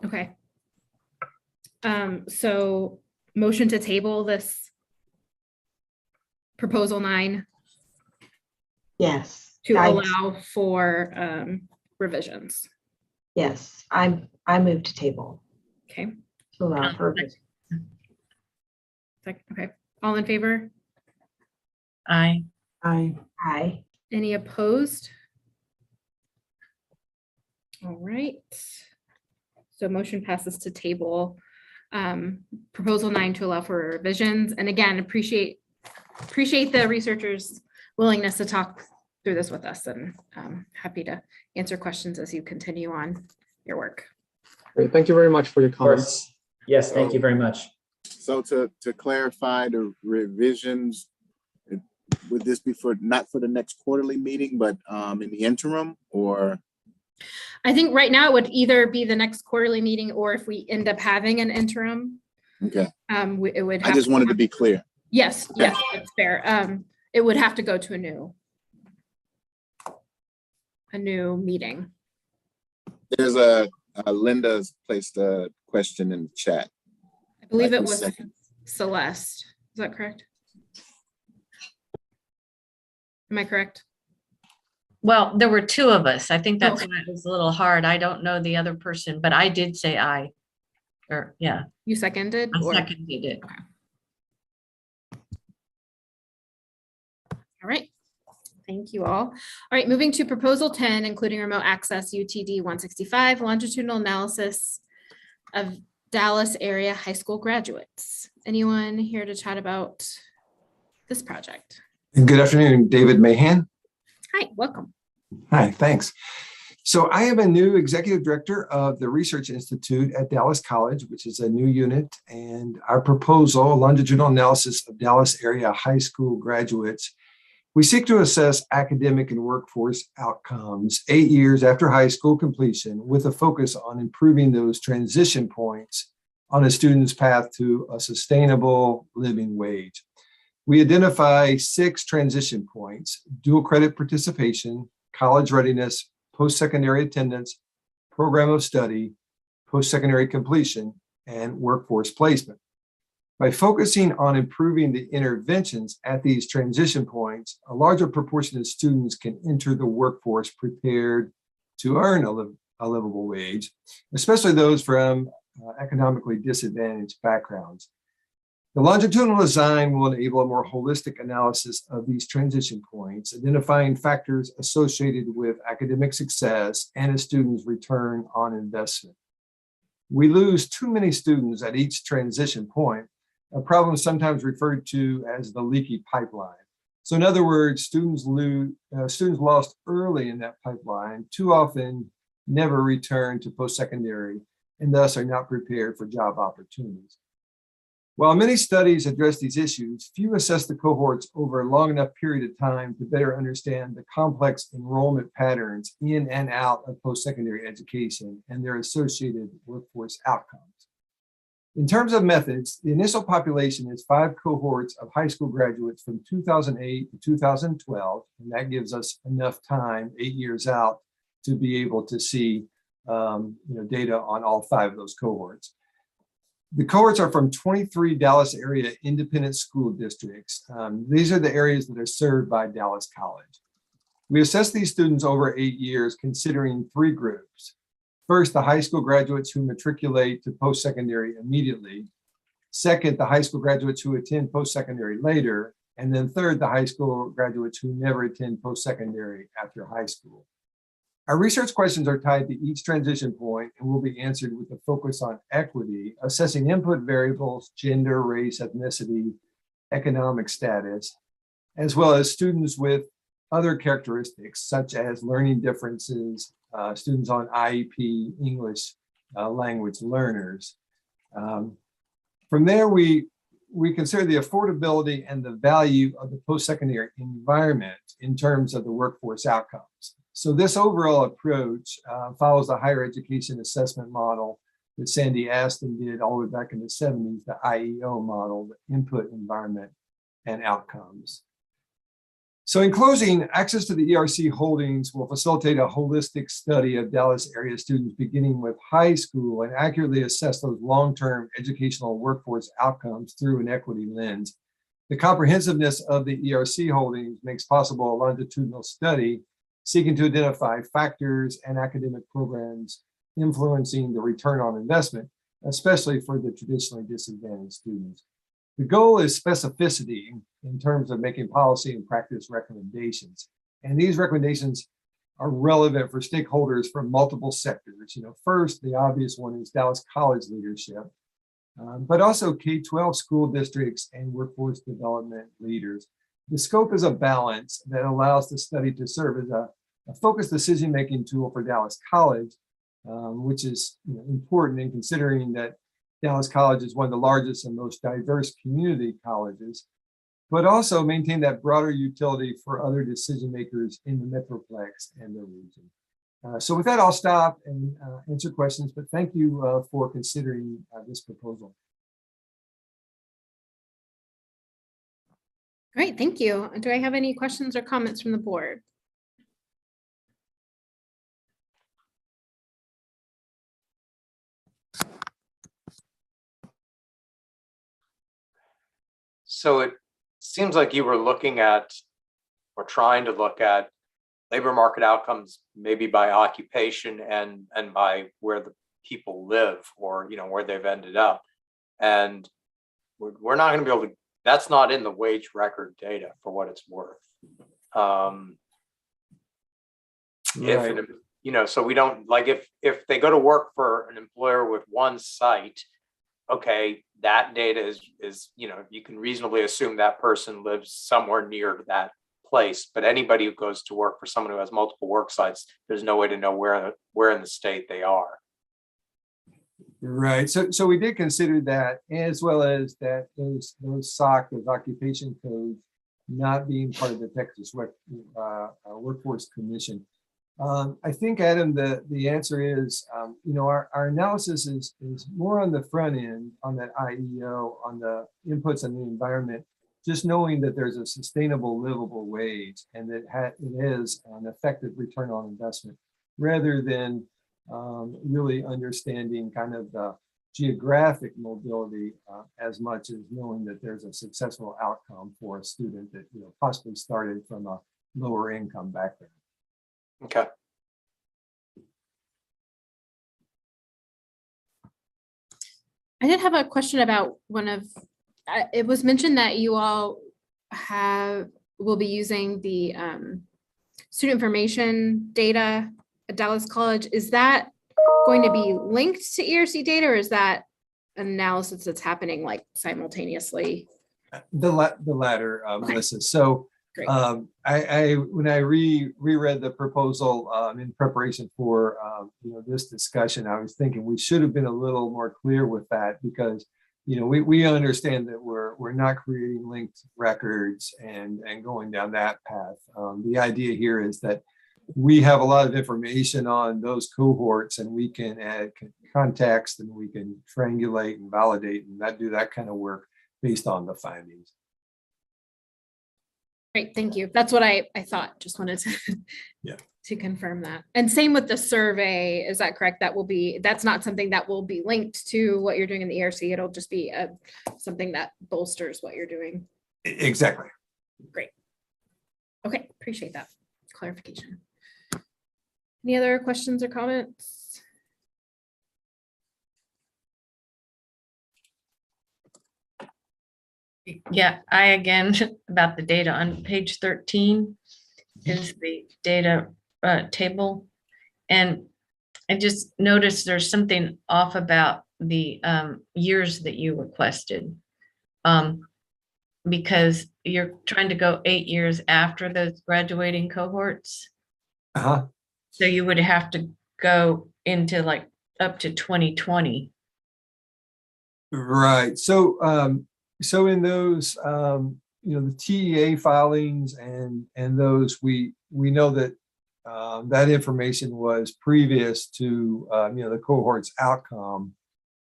Okay. So motion to table this proposal 9 Yes. to I- allow for revisions. Yes, I move to table. Okay. To allow for. Okay. All in favor? Aye. Aye. Any opposed? All right. So motion passes to table proposal 9 to allow for revisions. And again, appreciate the researchers' willingness to talk through this with us, and happy to answer questions as you continue on your work. Great. Thank you very much for your Of course. comments. Yes, thank you very much. So to clarify the revisions, would this be not for the next quarterly meeting, but in the interim, or? I think right now it would either be the next quarterly meeting, or if we end up having an interim, Okay, it would. I just wanted to be clear. Yes, yes, that's fair. It would have to go to a new meeting. There's Linda's placed a question in the chat. I believe Like it we was said. Celeste. Is that correct? Am I correct? Well, there were 2 of us. I think that's Okay. why it was a little hard. I don't know the other person, but I did say aye. Or, yeah, You seconded? I or- seconded it. All right. Thank you all. All right, moving to proposal 10, including remote access UTD 165, longitudinal analysis of Dallas area high school graduates. Anyone here to chat about this project? Good afternoon, David Mahan. Hi, welcome. Hi, thanks. So I am a new executive director of the Research Institute at Dallas College, which is a new unit. And our proposal, longitudinal analysis of Dallas area high school graduates, we seek to assess academic and workforce outcomes 8 years after high school completion, with a focus on improving those transition points on a student's path to a sustainable living wage. We identify 6 transition points: dual credit participation, college readiness, post-secondary attendance, program of study, post-secondary completion, and workforce placement. By focusing on improving the interventions at these transition points, a larger proportion of students can enter the workforce prepared to earn a livable wage, especially those from economically disadvantaged backgrounds. The longitudinal design will enable a more holistic analysis of these transition points, identifying factors associated with academic success and a student's return on investment. We lose too many students at each transition point, a problem sometimes referred to as the leaky pipeline. So in other words, students lost early in that pipeline too often never return to post-secondary and thus are not prepared for job opportunities. While many studies address these issues, few assess the cohorts over a long enough period of time to better understand the complex enrollment patterns in and out of post-secondary education and their associated workforce outcomes. In terms of methods, the initial population is 5 cohorts of high school graduates from 2008 to 2012, and that gives us enough time, 8 years out, to be able to see data on all 5 of those cohorts. The cohorts are from 23 Dallas area independent school districts. These are the areas that are served by Dallas College. We assess these students over 8 years, considering 3 groups. First, the high school graduates who matriculate to post-secondary immediately. Second, the high school graduates who attend post-secondary later. And then third, the high school graduates who never attend post-secondary after high school. Our research questions are tied to each transition point and will be answered with a focus on equity, assessing input variables, gender, race, ethnicity, economic status, as well as students with other characteristics such as learning differences, students on IEP, English language learners. From there, we consider the affordability and the value of the post-secondary environment in terms of the workforce outcomes. So this overall approach follows the higher education assessment model that Sandy Aston did all the way back in the 70s, the IEO model, the input, environment, and outcomes. So in closing, access to the ERC holdings will facilitate a holistic study of Dallas area students beginning with high school and accurately assess those long-term educational workforce outcomes through an equity lens. The comprehensiveness of the ERC holdings makes possible a longitudinal study seeking to identify factors and academic programs influencing the return on investment, especially for the traditionally disadvantaged students. The goal is specificity in terms of making policy and practice recommendations. And these recommendations are relevant for stakeholders from multiple sectors. First, the obvious one is Dallas College leadership, but also K-12 school districts and workforce development leaders. The scope is a balance that allows the study to serve as a focused decision-making tool for Dallas College, which is important in considering that Dallas College is one of the largest and most diverse community colleges, but also maintain that broader utility for other decision makers in the Metroplex and the region. So with that, I'll stop and answer questions, but thank you for considering this proposal. Great, thank you. Do I have any questions or comments from the board? So it seems like you were looking at or trying to look at labor market outcomes, maybe by occupation and by where the people live or where they've ended up. And we're not going to be able to, that's not in the wage record data for what it's worth. So we don't, like, if they go to work for an employer with one site, okay, that data is you can reasonably assume that person lives somewhere near that place. But anybody who goes to work for someone who has multiple work sites, there's no way to know where in the state they are. Right. So we did consider that, as well as that those SOC, those occupation codes, not being part of the Texas Workforce Commission. I think, Adam, the answer is, our analysis is more on the front end, on that IEO, on the inputs on the environment, just knowing that there's a sustainable, livable wage and that it is an effective return on investment, rather than really understanding kind of the geographic mobility as much as knowing that there's a successful outcome for a student that possibly started from a lower income background. Okay. I did have a question about it was mentioned that you all will be using the student information data at Dallas College. Is that going to be linked to ERC data, or is that analysis that's happening like simultaneously? The latter, Melissa. So when I reread the proposal in preparation for this discussion, I was thinking we should have been a little more clear with that, because we understand that we're not creating linked records and going down that path. The idea here is that we have a lot of information on those cohorts, and we can add context, and we can triangulate and validate and do that kind of work based on the findings. Great, thank you. That's what I thought. Just wanted to confirm that. And same with the survey, is that correct? That's not something that will be linked to what you're doing in the ERC. It'll just be something that bolsters what you're doing. Exactly. Great. Okay, appreciate that clarification. Any other questions or comments? Yeah, again, about the data on page 13 is the data table. And I just noticed there's something off about the years that you requested, because you're trying to go 8 years after those graduating cohorts. So you would have to go into like up to 2020. Right. So in those, the TEA filings and those, we know that that information was previous to the cohort's outcome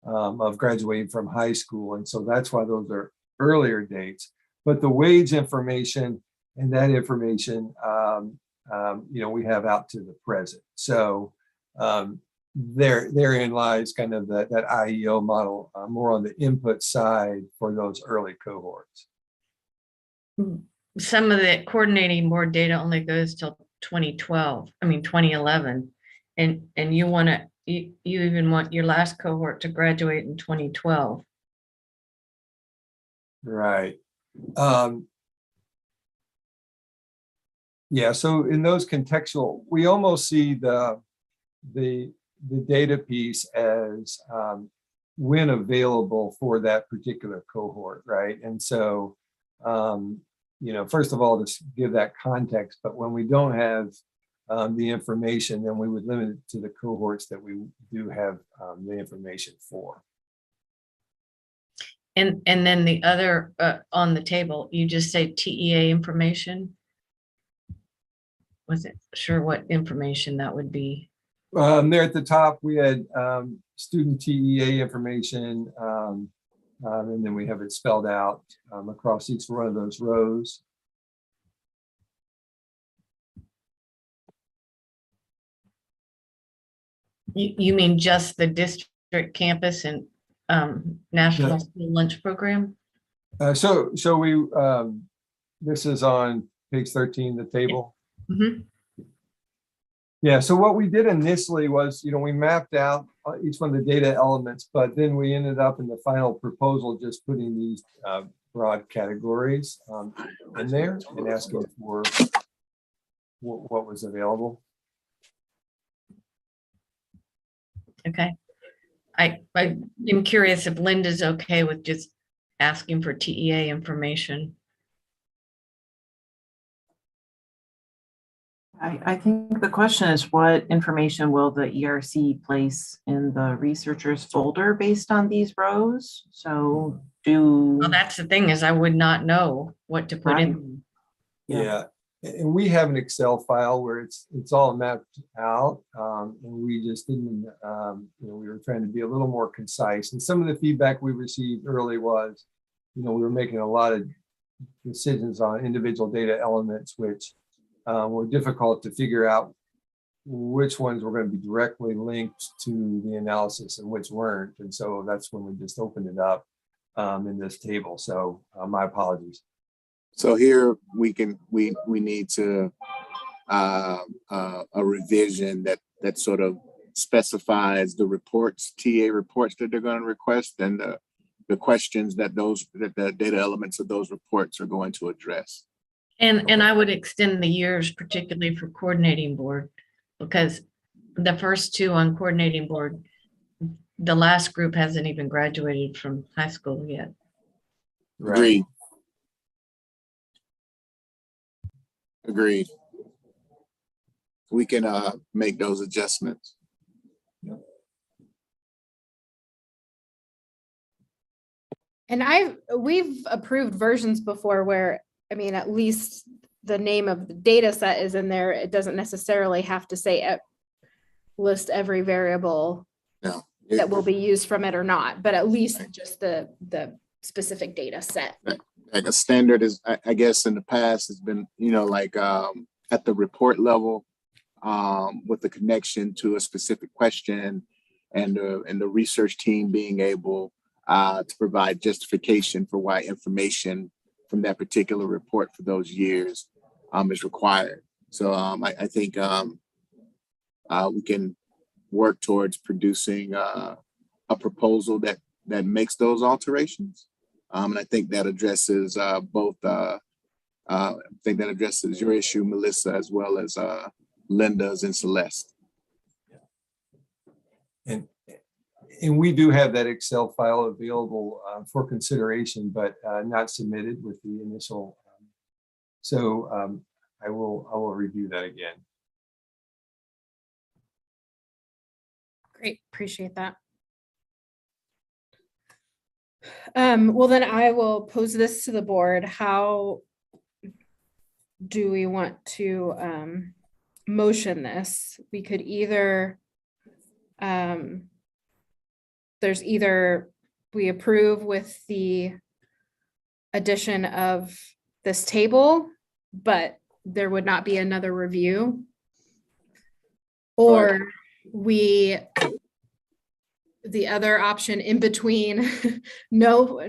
of graduating from high school, and so that's why those are earlier dates. But the wage information And that information, we have out to the present. So therein lies kind of that IEO model, more on the input side for those early cohorts. Some of the coordinating board data only goes till 2011. And you even want your last cohort to graduate in 2012. Right. Yeah, so in those contextual, we almost see the data piece as when available for that particular cohort, right? And so, first of all, to give that context, but when we don't have the information, then we would limit it to the cohorts that we do have the information for. And then the other on the table, you just say TEA information. Wasn't sure what information that would be. There at the top, we had student TEA information, and then we have it spelled out across each one of those rows. You mean just the district campus and national school lunch program? So we this is on page 13, the table. Mm-hmm. Yeah, so what we did initially was, we mapped out each one of the data elements, but then we ended up in the final proposal just putting these broad categories in there and asking for what was available. Okay. I'm curious if Linda's okay with just asking for TEA information. I think the question is, what information will the ERC place in the researcher's folder based on these rows? So Well, that's the thing, is I would not know what to put in. Yeah. And we have an Excel file where it's all mapped out, and we just didn't, we were trying to be a little more concise. And some of the feedback we received early was, we were making a lot of decisions on individual data elements, which were difficult to figure out which ones were going to be directly linked to the analysis and which weren't. And so that's when we just opened it up in this table. So my apologies. So here we need to a revision that sort of specifies the reports, TA reports that they're going to request, and the questions that the data elements of those reports are going to address. And I would extend the years, particularly for coordinating board, because the first two on coordinating board, the last group hasn't even graduated from high school yet. Agreed. Agreed. We can make those adjustments. And we've approved versions before where, at least the name of the data set is in there. It doesn't necessarily have to say list every variable that will be used from it or not, but at least just the specific data set. Like a standard is, I guess in the past has been, at the report level, with the connection to a specific question and the research team being able to provide justification for why information from that particular report for those years is required. So I think we can work towards producing a proposal that makes those alterations. And I think that addresses both, I think that addresses your issue, Melissa, as well as Linda's and Celeste. And we do have that Excel file available for consideration, but not submitted with the initial. So I will review that again. Great, appreciate that. Well, then I will pose this to the board. How do we want to motion this? We could either, there's either we approve with the addition of this table but there would not be another review. Or the other option in between, no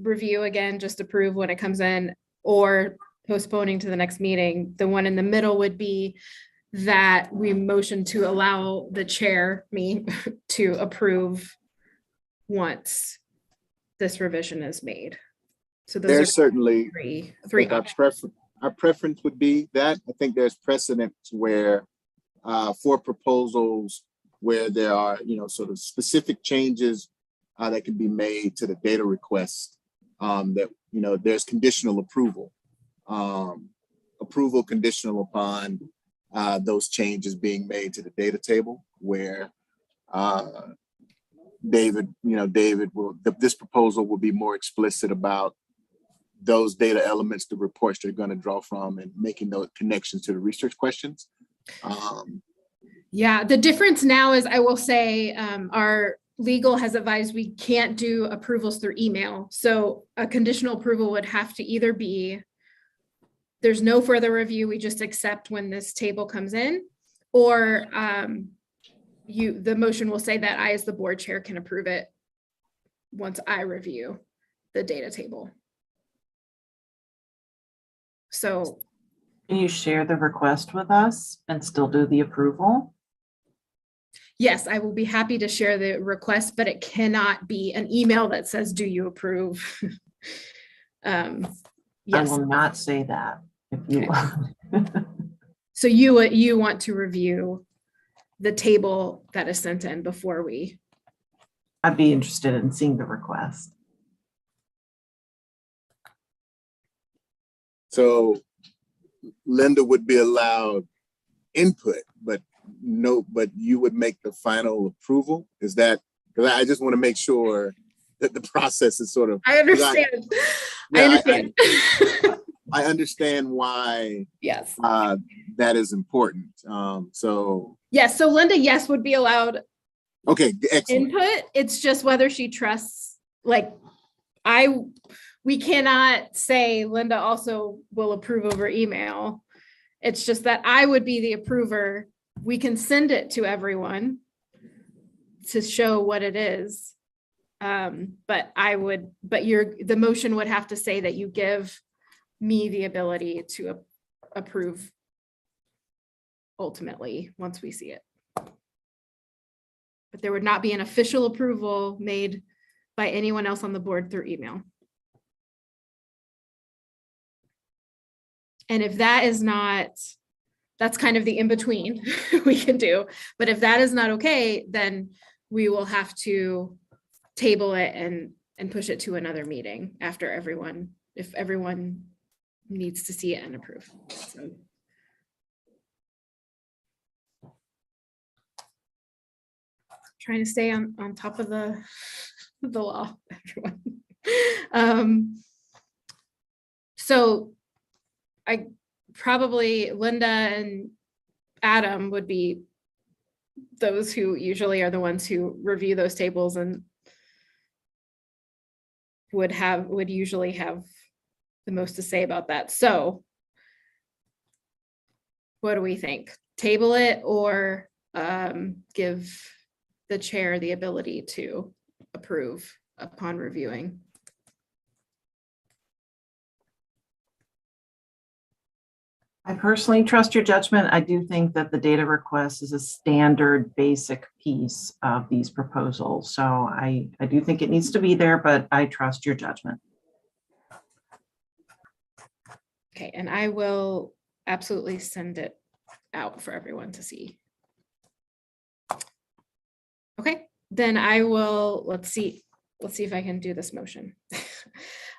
review again, just approve when it comes in, or postponing to the next meeting. The one in the middle would be that we motion to allow the chair, me, to approve once this revision is made. So those There's are certainly three our options. our preference would be that. I think there's precedent where for proposals where there are, sort of specific changes that can be made to the data request, that, there's conditional approval. Approval conditional upon those changes being made to the data table, where David will, this proposal will be more explicit about those data elements, the reports they're going to draw from, and making those connections to the research questions. Yeah, the difference now is, I will say, our legal has advised we can't do approvals through email. So a conditional approval would have to either be, there's no further review, we just accept when this table comes in, or the motion will say that I, as the board chair, can approve it once I review the data table. So Can you share the request with us and still do the approval? yes, I will be happy to share the request, but it cannot be an email that says, do you approve? I Yes. will not say that. If you So you want to review the table that is sent in before we. I'd be interested in seeing the request. So Linda would be allowed input, but you would make the final approval? Is that, because I just want to make sure that the process is sort of. I understand. I understand. I understand why. Yes. That is important. So. Yes, so Linda, yes, would be allowed Okay, excellent. input. It's just whether she trusts, we cannot say Linda also will approve over email. It's just that I would be the approver. We can send it to everyone to show what it is. But the motion would have to say that you give me the ability to approve ultimately once we see it. But there would not be an official approval made by anyone else on the board through email. And if that is not, that's kind of the in-between we can do. But if that is not okay, then we will have to table it and push it to another meeting after if everyone needs to see it and approve. So. Trying to stay on top of the law, everyone. So I probably, Linda and Adam would be those who usually are the ones who review those tables and would usually have the most to say about that. So what do we think? Table it or give the chair the ability to approve upon reviewing? I personally trust your judgment. I do think that the data request is a standard basic piece of these proposals. So I do think it needs to be there, but I trust your judgment. Okay, and I will absolutely send it out for everyone to see. Okay, then I will, let's see if I can do this motion.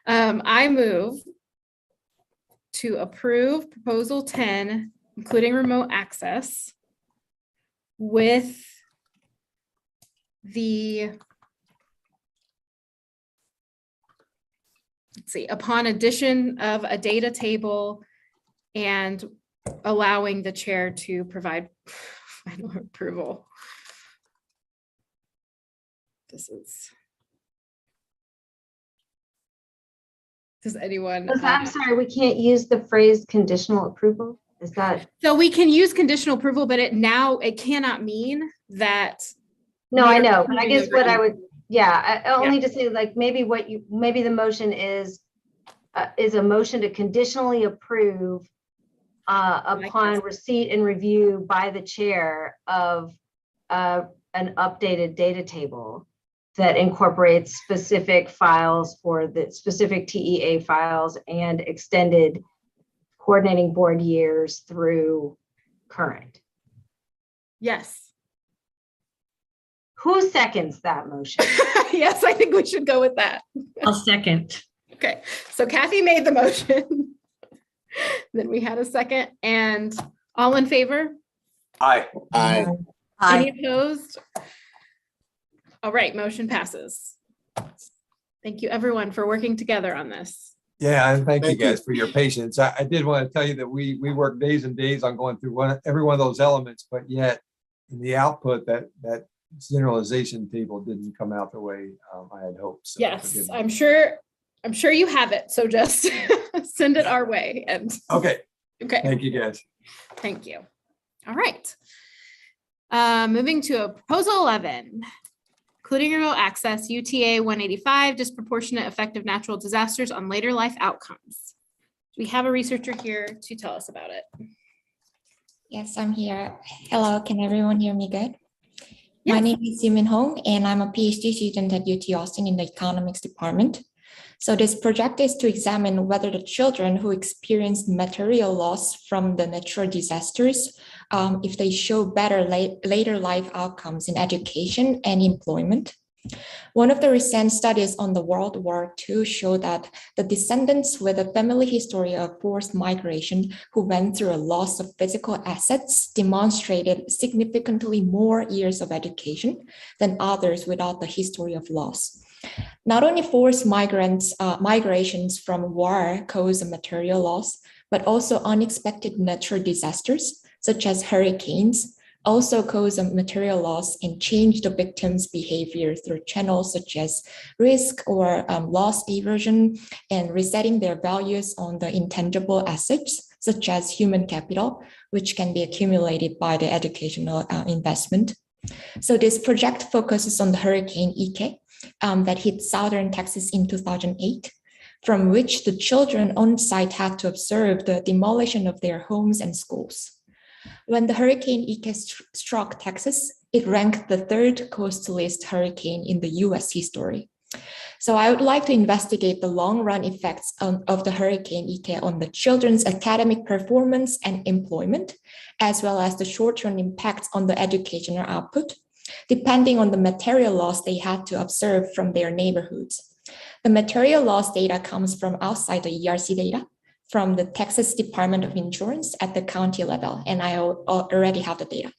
I move to approve proposal 10, including remote access, with the, let's see, upon addition of a data table and allowing the chair to provide final approval. This Does anyone? I'm sorry, we can't use the phrase conditional approval? Is that? So we can use conditional approval, but it cannot mean that. No, we I are know, but I approving guess over what I you. would, yeah, only to say like maybe the motion is a motion to conditionally approve upon receipt and review by the chair of an updated data table that incorporates specific files for the specific TEA files and extended coordinating board years through current. Yes. Who seconds that motion? Yes, I think we should go with that. I'll second. Okay, so Kathy made the motion. Then we had a second, and all in favor? Aye. Aye. Any opposed? All right, motion passes. Thank you, everyone, for working together on this. Yeah, and thank you Thank you. guys for your patience. I did want to tell you that we worked days and days on going through every one of those elements, but yet in the output that generalization table didn't come out the way I had hoped. So Yes, forgive me. I'm sure you have it. So just send it our way. And Okay. Okay. Thank you guys. Thank you. All right. Moving to proposal 11, including remote access, UTA 185, disproportionate effect of natural disasters on later life outcomes. We have a researcher here to tell us about it. Yes, I'm here. Hello, can everyone hear me good? Yes. My name is Jimin Hong, and I'm a PhD student at UT Austin in the economics department. So this project is to examine whether the children who experienced material loss from the natural disasters, if they show better later life outcomes in education and employment. One of the recent studies on the World War II showed that the descendants with a family history of forced migration who went through a loss of physical assets demonstrated significantly more years of education than others without the history of loss. Not only forced migrations from war cause a material loss, but also unexpected natural disasters, such as hurricanes, also cause a material loss and change the victim's behavior through channels such as risk or loss aversion and resetting their values on the intangible assets, such as human capital, which can be accumulated by the educational investment. So this project focuses on the Hurricane Ike that hit southern Texas in 2008, from which the children on site had to observe the demolition of their homes and schools. When the Hurricane Ike struck Texas, it ranked the third costliest hurricane in the US history. So I would like to investigate the long-run effects of the Hurricane Ike on the children's academic performance and employment, as well as the short-term impacts on the educational output, depending on the material loss they had to observe from their neighborhoods. The material loss data comes from outside the ERC data, from the Texas Department of Insurance at the county level, and I already have the data.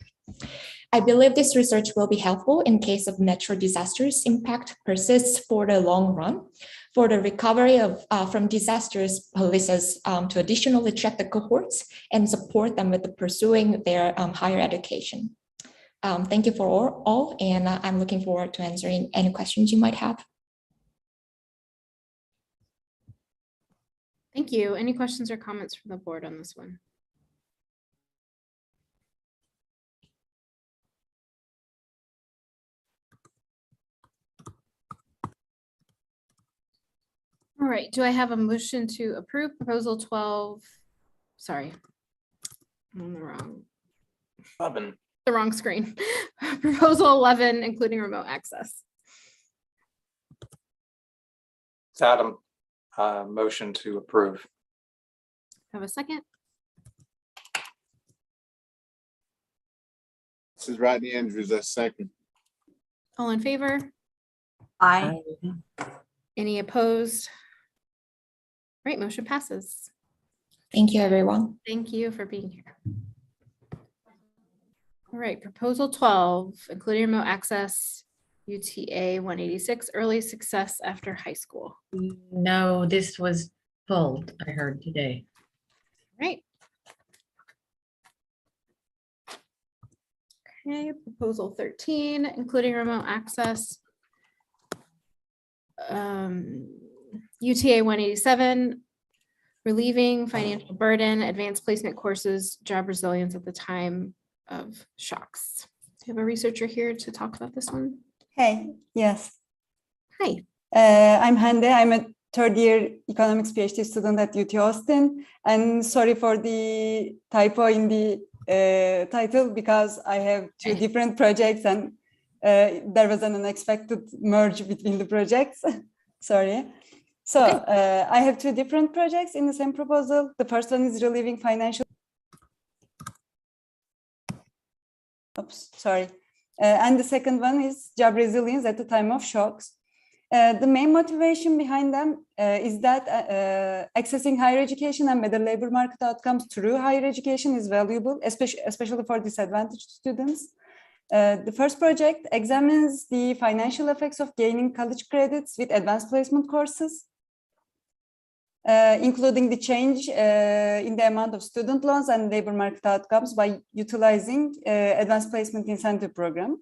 I believe this research will be helpful in case of natural disasters impact persists for the long run. For the recovery from disasters, policies to additionally check the cohorts and support them with pursuing their higher education. Thank you for all, and I'm looking forward to answering any questions you might have. Thank you. Any questions or comments from the board on this one? All right, do I have a motion to approve proposal 12? Sorry, I'm on the wrong screen. Proposal 11, including remote access. It's Adam, motion to approve. Have a second? This is Rodney Andrews, a second. All in favor? Aye. Any opposed? Right, motion passes. Thank you, everyone. Thank you for being here. All right, proposal 12, including remote access, UTA 186, early success after high school. No, this was pulled, I heard today. Right. Okay, proposal 13, including remote access. UTA 187, relieving financial burden, advanced placement courses, job resilience at the time of shocks. Do you have a researcher here to talk about this one? Hey, yes. Hi. I'm Hande. I'm a third year economics PhD student at UT Austin. And sorry for the typo in the title because I have two different projects and there was an unexpected merge between the projects. Sorry. So I have two different projects in the same proposal. The first one is relieving financial. Oops, sorry. And the second one is job resilience at the time of shocks. The main motivation behind them is that accessing higher education and better labor market outcomes through higher education is valuable, especially for disadvantaged students. The first project examines the financial effects of gaining college credits with advanced placement courses, including the change in the amount of student loans and labor market outcomes by utilizing advanced placement incentive program.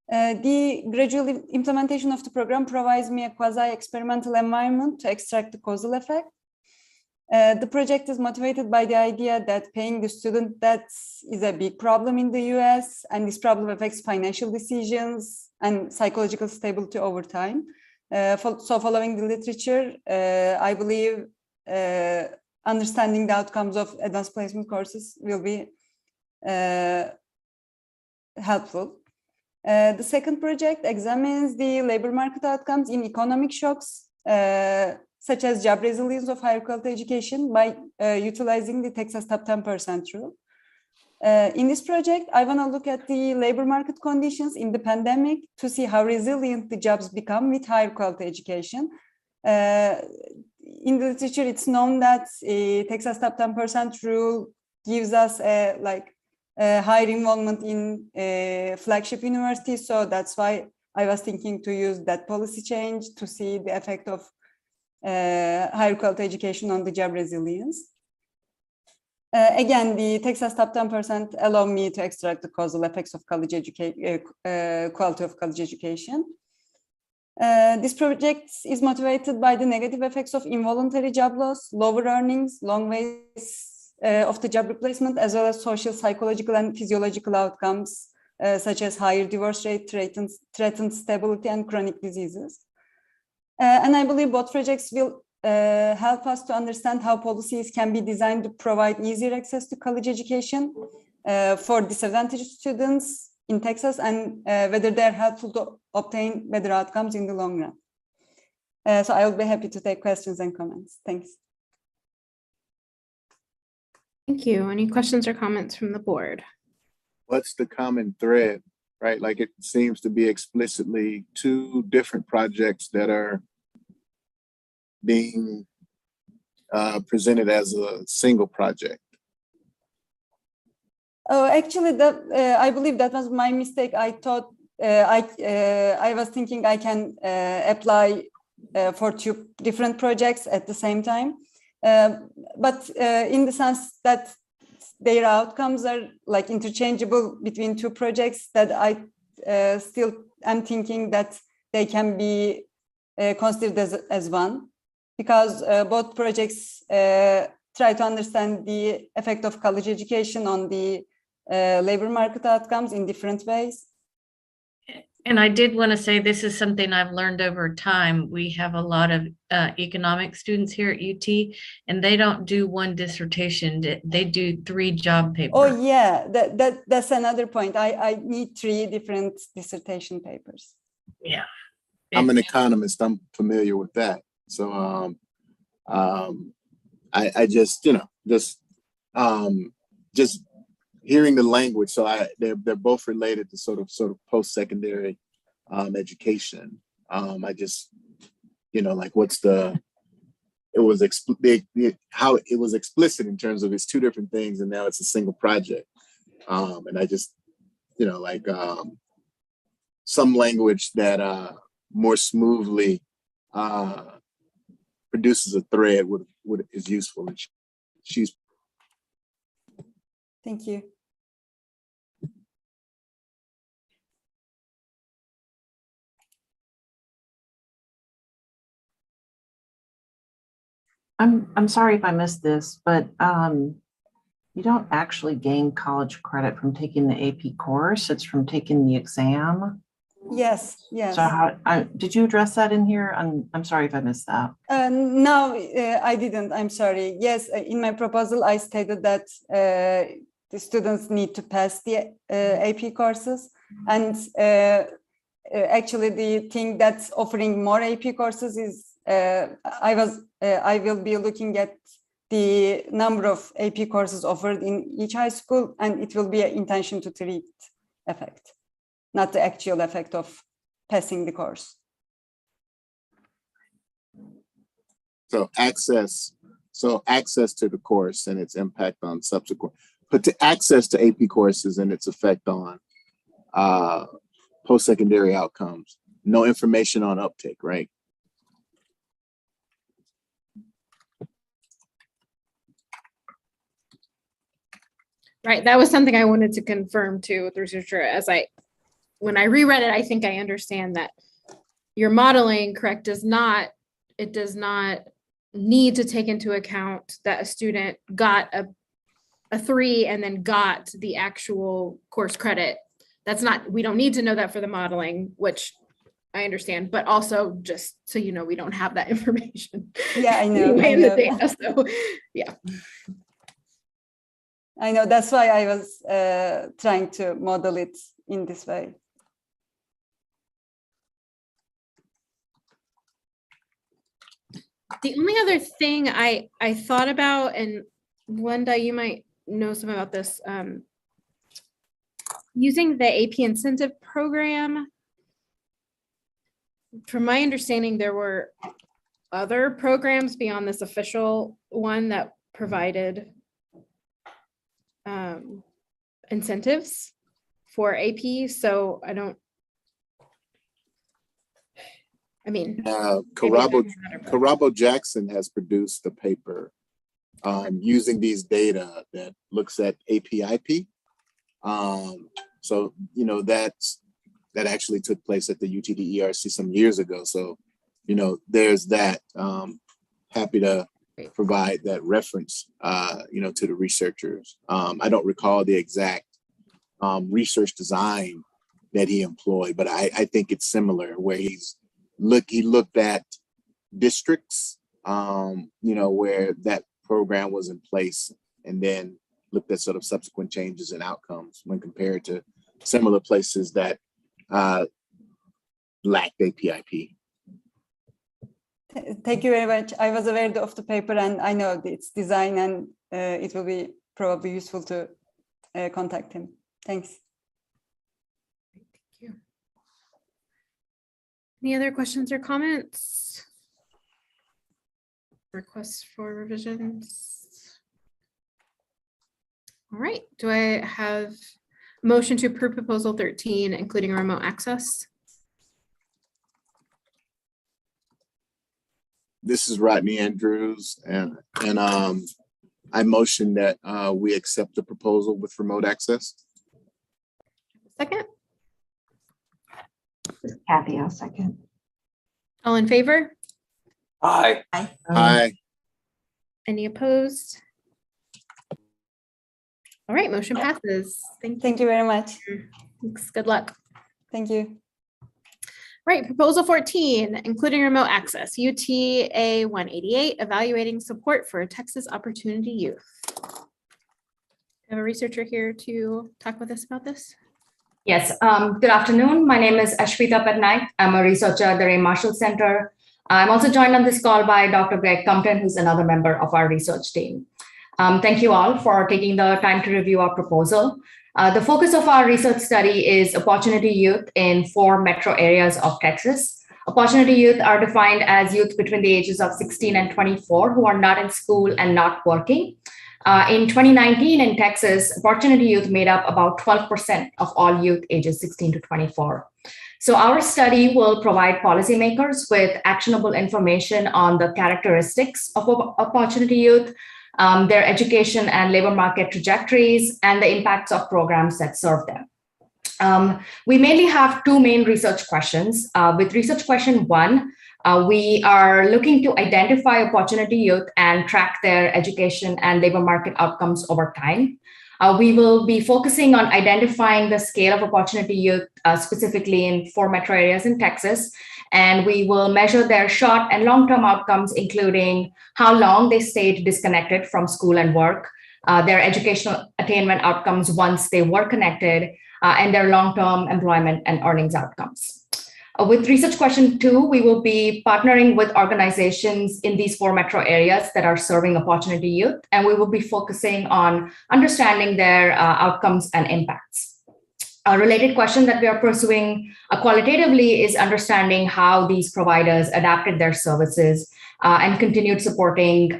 The gradual implementation of the program provides me a quasi-experimental environment to extract the causal effect. The project is motivated by the idea that paying the student debts is a big problem in the US, and this problem affects financial decisions and psychological stability over time. So following the literature, I believe understanding the outcomes of advanced placement courses will be helpful. The second project examines the labor market outcomes in economic shocks, such as job resilience of higher quality education by utilizing the Texas top 10% rule. In this project, I want to look at the labor market conditions in the pandemic to see how resilient the jobs become with higher quality education. In the literature, it's known that Texas top 10% rule gives us higher involvement in flagship universities. So that's why I was thinking to use that policy change to see the effect of higher quality education on the job resilience. Again, the Texas top 10% allow me to extract the causal effects of college quality of college education. This project is motivated by the negative effects of involuntary job loss, lower earnings, long ways of the job replacement, as well as social, psychological, and physiological outcomes, such as higher divorce rate, threatened stability, and chronic diseases. And I believe both projects will help us to understand how policies can be designed to provide easier access to college education for disadvantaged students in Texas, and whether they're helpful to obtain better outcomes in the long run. So I will be happy to take questions and comments. Thanks. Thank you. Any questions or comments from the board? What's the common thread, right? Like, it seems to be explicitly two different projects that are being presented as a single project. Oh, actually, I believe that was my mistake. I thought I was thinking I can apply for two different projects at the same time, but in the sense that their outcomes are like interchangeable between two projects, that I still am thinking that they can be considered as one, because both projects try to understand the effect of college education on the labor market outcomes in different ways. And I did want to say, this is something I've learned over time. We have a lot of economic students here at UT, and they don't do one dissertation. They do 3 job papers. Oh yeah, that's another point. I need 3 different dissertation papers. Yeah. I'm an economist. I'm familiar with that. So I just, just hearing the language. So they're both related to sort of post-secondary education. I just, like, what's how it was explicit in terms of it's 2 different things, and now it's a single project. And I just, some language that more smoothly produces a thread is useful. And she's. Thank you. I'm sorry if I missed this, but you don't actually gain college credit from taking the AP course. It's from taking the exam. Yes, yes. So did you address that in here? I'm sorry if I missed that. No, I didn't. I'm sorry. Yes, in my proposal, I stated that the students need to pass the AP courses. And actually, the thing that's offering more AP courses is I will be looking at the number of AP courses offered in each high school, and it will be an intention to treat effect, not the actual effect of passing the course. So access to the course and its impact on subsequent, but to access to AP courses and its effect on post-secondary outcomes. No information on uptake, right? Right. That was something I wanted to confirm too with the researcher. When I reread it, I think I understand that your modeling, correct, does not need to take into account that a student got a 3 and then got the actual course credit. We don't need to know that for the modeling, which I understand, but also just so you know, we don't have that information. Yeah, I know. In the data, so yeah. I know, that's why I was trying to model it in this way. The only other thing I thought about, and Linda, you might know some about this, using the AP incentive program. From my understanding, there were other programs beyond this official one that provided incentives for AP. So Carabo Jackson has produced a paper using these data that looks at APIP. So, you know, that actually took place at the UTD ERC some years ago. So, you know, there's that. Happy to provide that reference, you know, to the researchers. I don't recall the exact research design that he employed, but I think it's similar, where he looked at districts, you know, where that program was in place, and then looked at sort of subsequent changes and outcomes when compared to similar places that lacked APIP. Thank you very much. I was aware of the paper, and I know its design, and it will be probably useful to contact him. Thanks. Thank you. Any other questions or comments? Requests for revisions? All right. Do I have a motion to approve proposal 13, including remote access? This is Rodney Andrews, and I motion that we accept the proposal with remote access. Second. Kathy, I'll second. All in favor? Aye. Aye. Any opposed? All right, motion passes. Thank you very much. Thanks. Good luck. Thank you. Right, proposal 14, including remote access, UTA 188, evaluating support for Texas Opportunity Youth. I have a researcher here to talk with us about this. Yes, good afternoon. My name is Ashwita Patnaik. I'm a researcher at the Ray Marshall Center. I'm also joined on this call by Dr. Greg Compton, who's another member of our research team. Thank you all for taking the time to review our proposal. The focus of our research study is opportunity youth in 4 metro areas of Texas. Opportunity youth are defined as youth between the ages of 16 and 24 who are not in school and not working. In 2019 in Texas, opportunity youth made up about 12% of all youth ages 16 to 24. So our study will provide policymakers with actionable information on the characteristics of opportunity youth, their education and labor market trajectories, and the impacts of programs that serve them. We mainly have 2 main research questions. With research question 1, We are looking to identify opportunity youth and track their education and labor market outcomes over time. We will be focusing on identifying the scale of opportunity youth specifically in 4 metro areas in Texas. And we will measure their short and long-term outcomes, including how long they stayed disconnected from school and work, their educational attainment outcomes once they were connected, and their long-term employment and earnings outcomes. With research question 2, we will be partnering with organizations in these 4 metro areas that are serving opportunity youth, and we will be focusing on understanding their outcomes and impacts. A related question that we are pursuing qualitatively is understanding how these providers adapted their services and continued supporting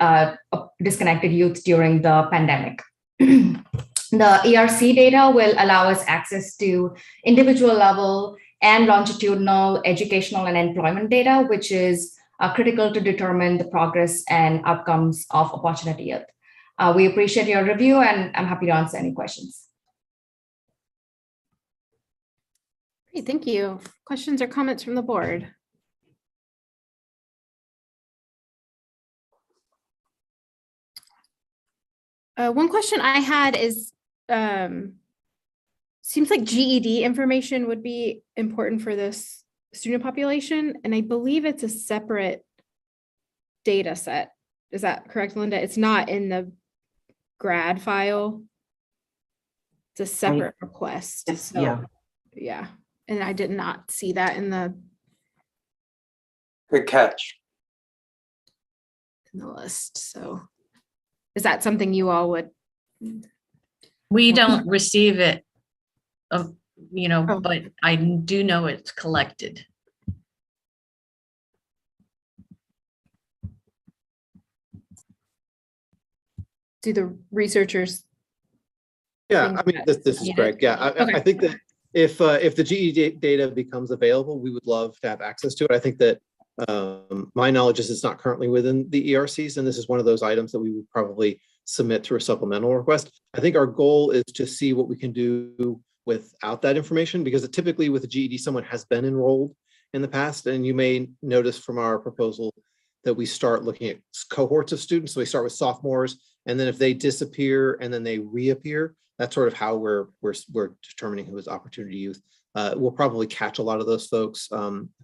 disconnected youth during the pandemic. The ERC data will allow us access to individual level and longitudinal educational and employment data, which is critical to determine the progress and outcomes of opportunity youth. We appreciate your review, and I'm happy to answer any questions. Great, thank you. Questions or comments from the board? One question I had is, seems like GED information would be important for this student population, and I believe it's a separate data set. Is that correct, Linda? It's not in the grad file. It's a separate request. So, yeah. Yeah, and I did not see that in the Good catch. list. So is that something you all would? We don't receive it, but I do know it's collected. Do the researchers? Yeah, I mean, this is Greg. Yeah, I think that if the GED data becomes available, we would love to have access to it. I think that my knowledge is it's not currently within the ERCs, and this is one of those items that we would probably submit through a supplemental request. I think our goal is to see what we can do without that information, because typically with a GED, someone has been enrolled in the past, and you may notice from our proposal that we start looking at cohorts of students. So we start with sophomores, and then if they disappear and then they reappear, that's sort of how we're determining who is opportunity youth. We'll probably catch a lot of those folks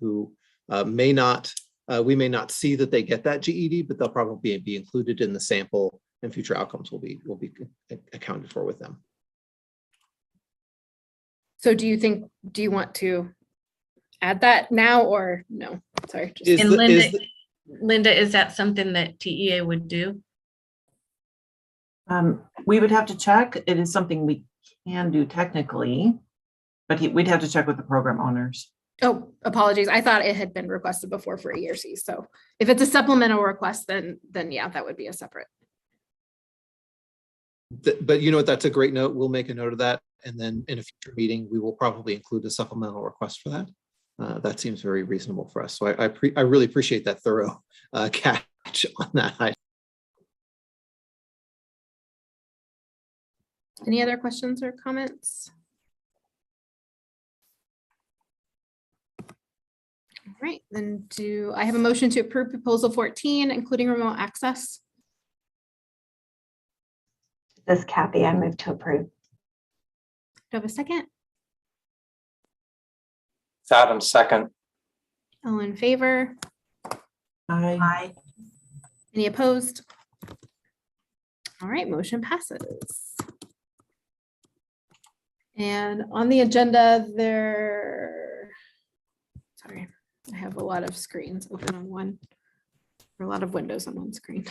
who we may not see that they get that GED, but they'll probably be included in the sample, and future outcomes will be accounted for with them. So do you want to add that now or no? Sorry. Linda, is that something that TEA would do? We would have to check. It is something we can do technically, but we'd have to check with the program owners. Oh, apologies. I thought it had been requested before for ERC. So if it's a supplemental request, then yeah, that would be a separate. But you know what, that's a great note. We'll make a note of that. And then in a future meeting, we will probably include a supplemental request for that. That seems very reasonable for us. So I really appreciate that thorough catch on that. Any other questions or comments? All right, then do I have a motion to approve proposal 14, including remote access? This is Kathy. I move to approve. Do I have a second? Adam, second. All in favor? Aye. Any opposed? All right, motion passes. And on the agenda sorry, I have a lot of screens open on one, or a lot of windows on one screen.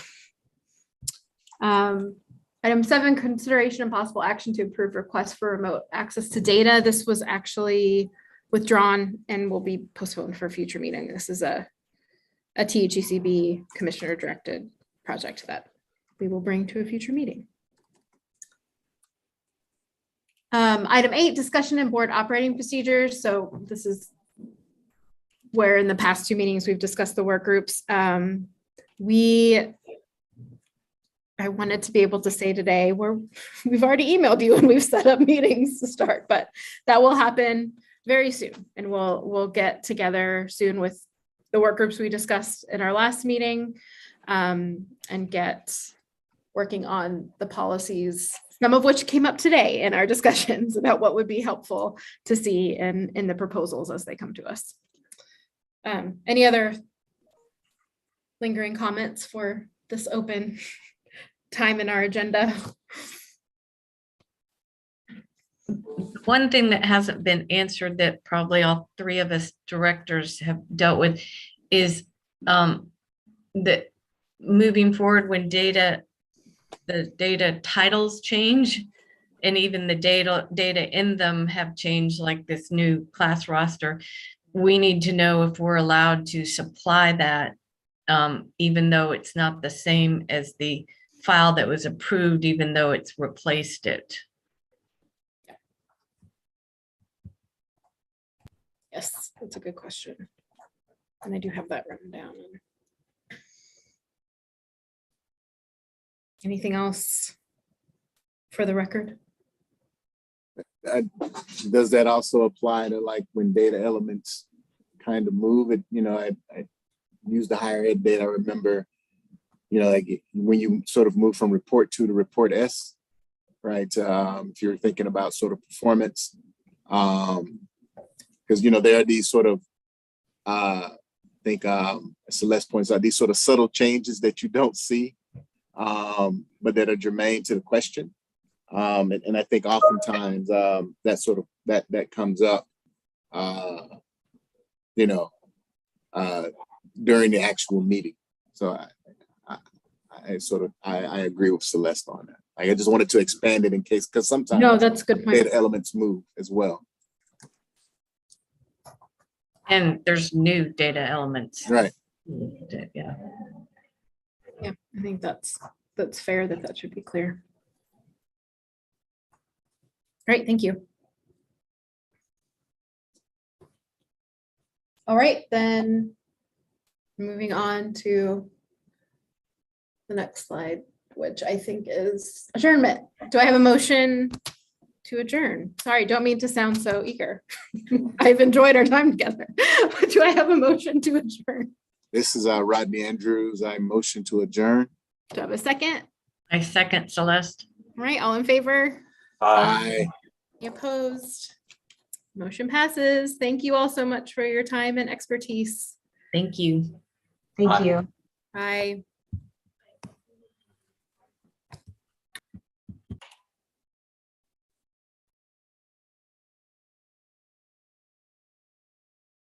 Item 7, consideration and possible action to approve requests for remote access to data. This was actually withdrawn and will be postponed for a future meeting. This is a THECB commissioner directed project that we will bring to a future meeting. Item 8, discussion and board operating procedures. So this is where in the past 2 meetings we've discussed the work groups. I wanted to be able to say today we've already emailed you and we've set up meetings to start, but that will happen very soon, and we'll get together soon with the work groups we discussed in our last meeting, and get working on the policies, some of which came up today in our discussions about what would be helpful to see in the proposals as they come to us. Any other lingering comments for this open time in our agenda? One thing that hasn't been answered that probably all three of us directors have dealt with is that moving forward when the data titles change and even the data in them have changed, like this new class roster, we need to know if we're allowed to supply that, even though it's not the same as the file that was approved, even though it's replaced it. Yes, that's a good question. And I do have that written down. Anything else for the record? Does that also apply to like when data elements kind of move it? You know, I use the higher ed data. I remember, you know, like when you sort of move from report 2 to report S, right? If you're thinking about sort of performance, because, you know, there are these sort of, I think Celeste points out, these sort of subtle changes that you don't see, but that are germane to the question. And I think oftentimes that sort of, that comes up, you know, during the actual meeting. So I agree with Celeste on that. Like, I just wanted to expand it in case, because sometimes no, that's a good point. Data elements move as well. And there's new data elements. Right. Yeah. Yeah, I think that's fair, that should be clear. Great, thank you. All right, then moving on to the next slide, which I think is adjournment. Do I have a motion to adjourn? Sorry, don't mean to sound so eager. I've enjoyed our time together. Do I have a motion to adjourn? This is Rodney Andrews. I motion to adjourn. Do I have a second? I second Celeste. All right, all in favor? Aye. Any opposed? Motion passes. Thank you all so much for your time and expertise. Thank you. Thank you. Bye.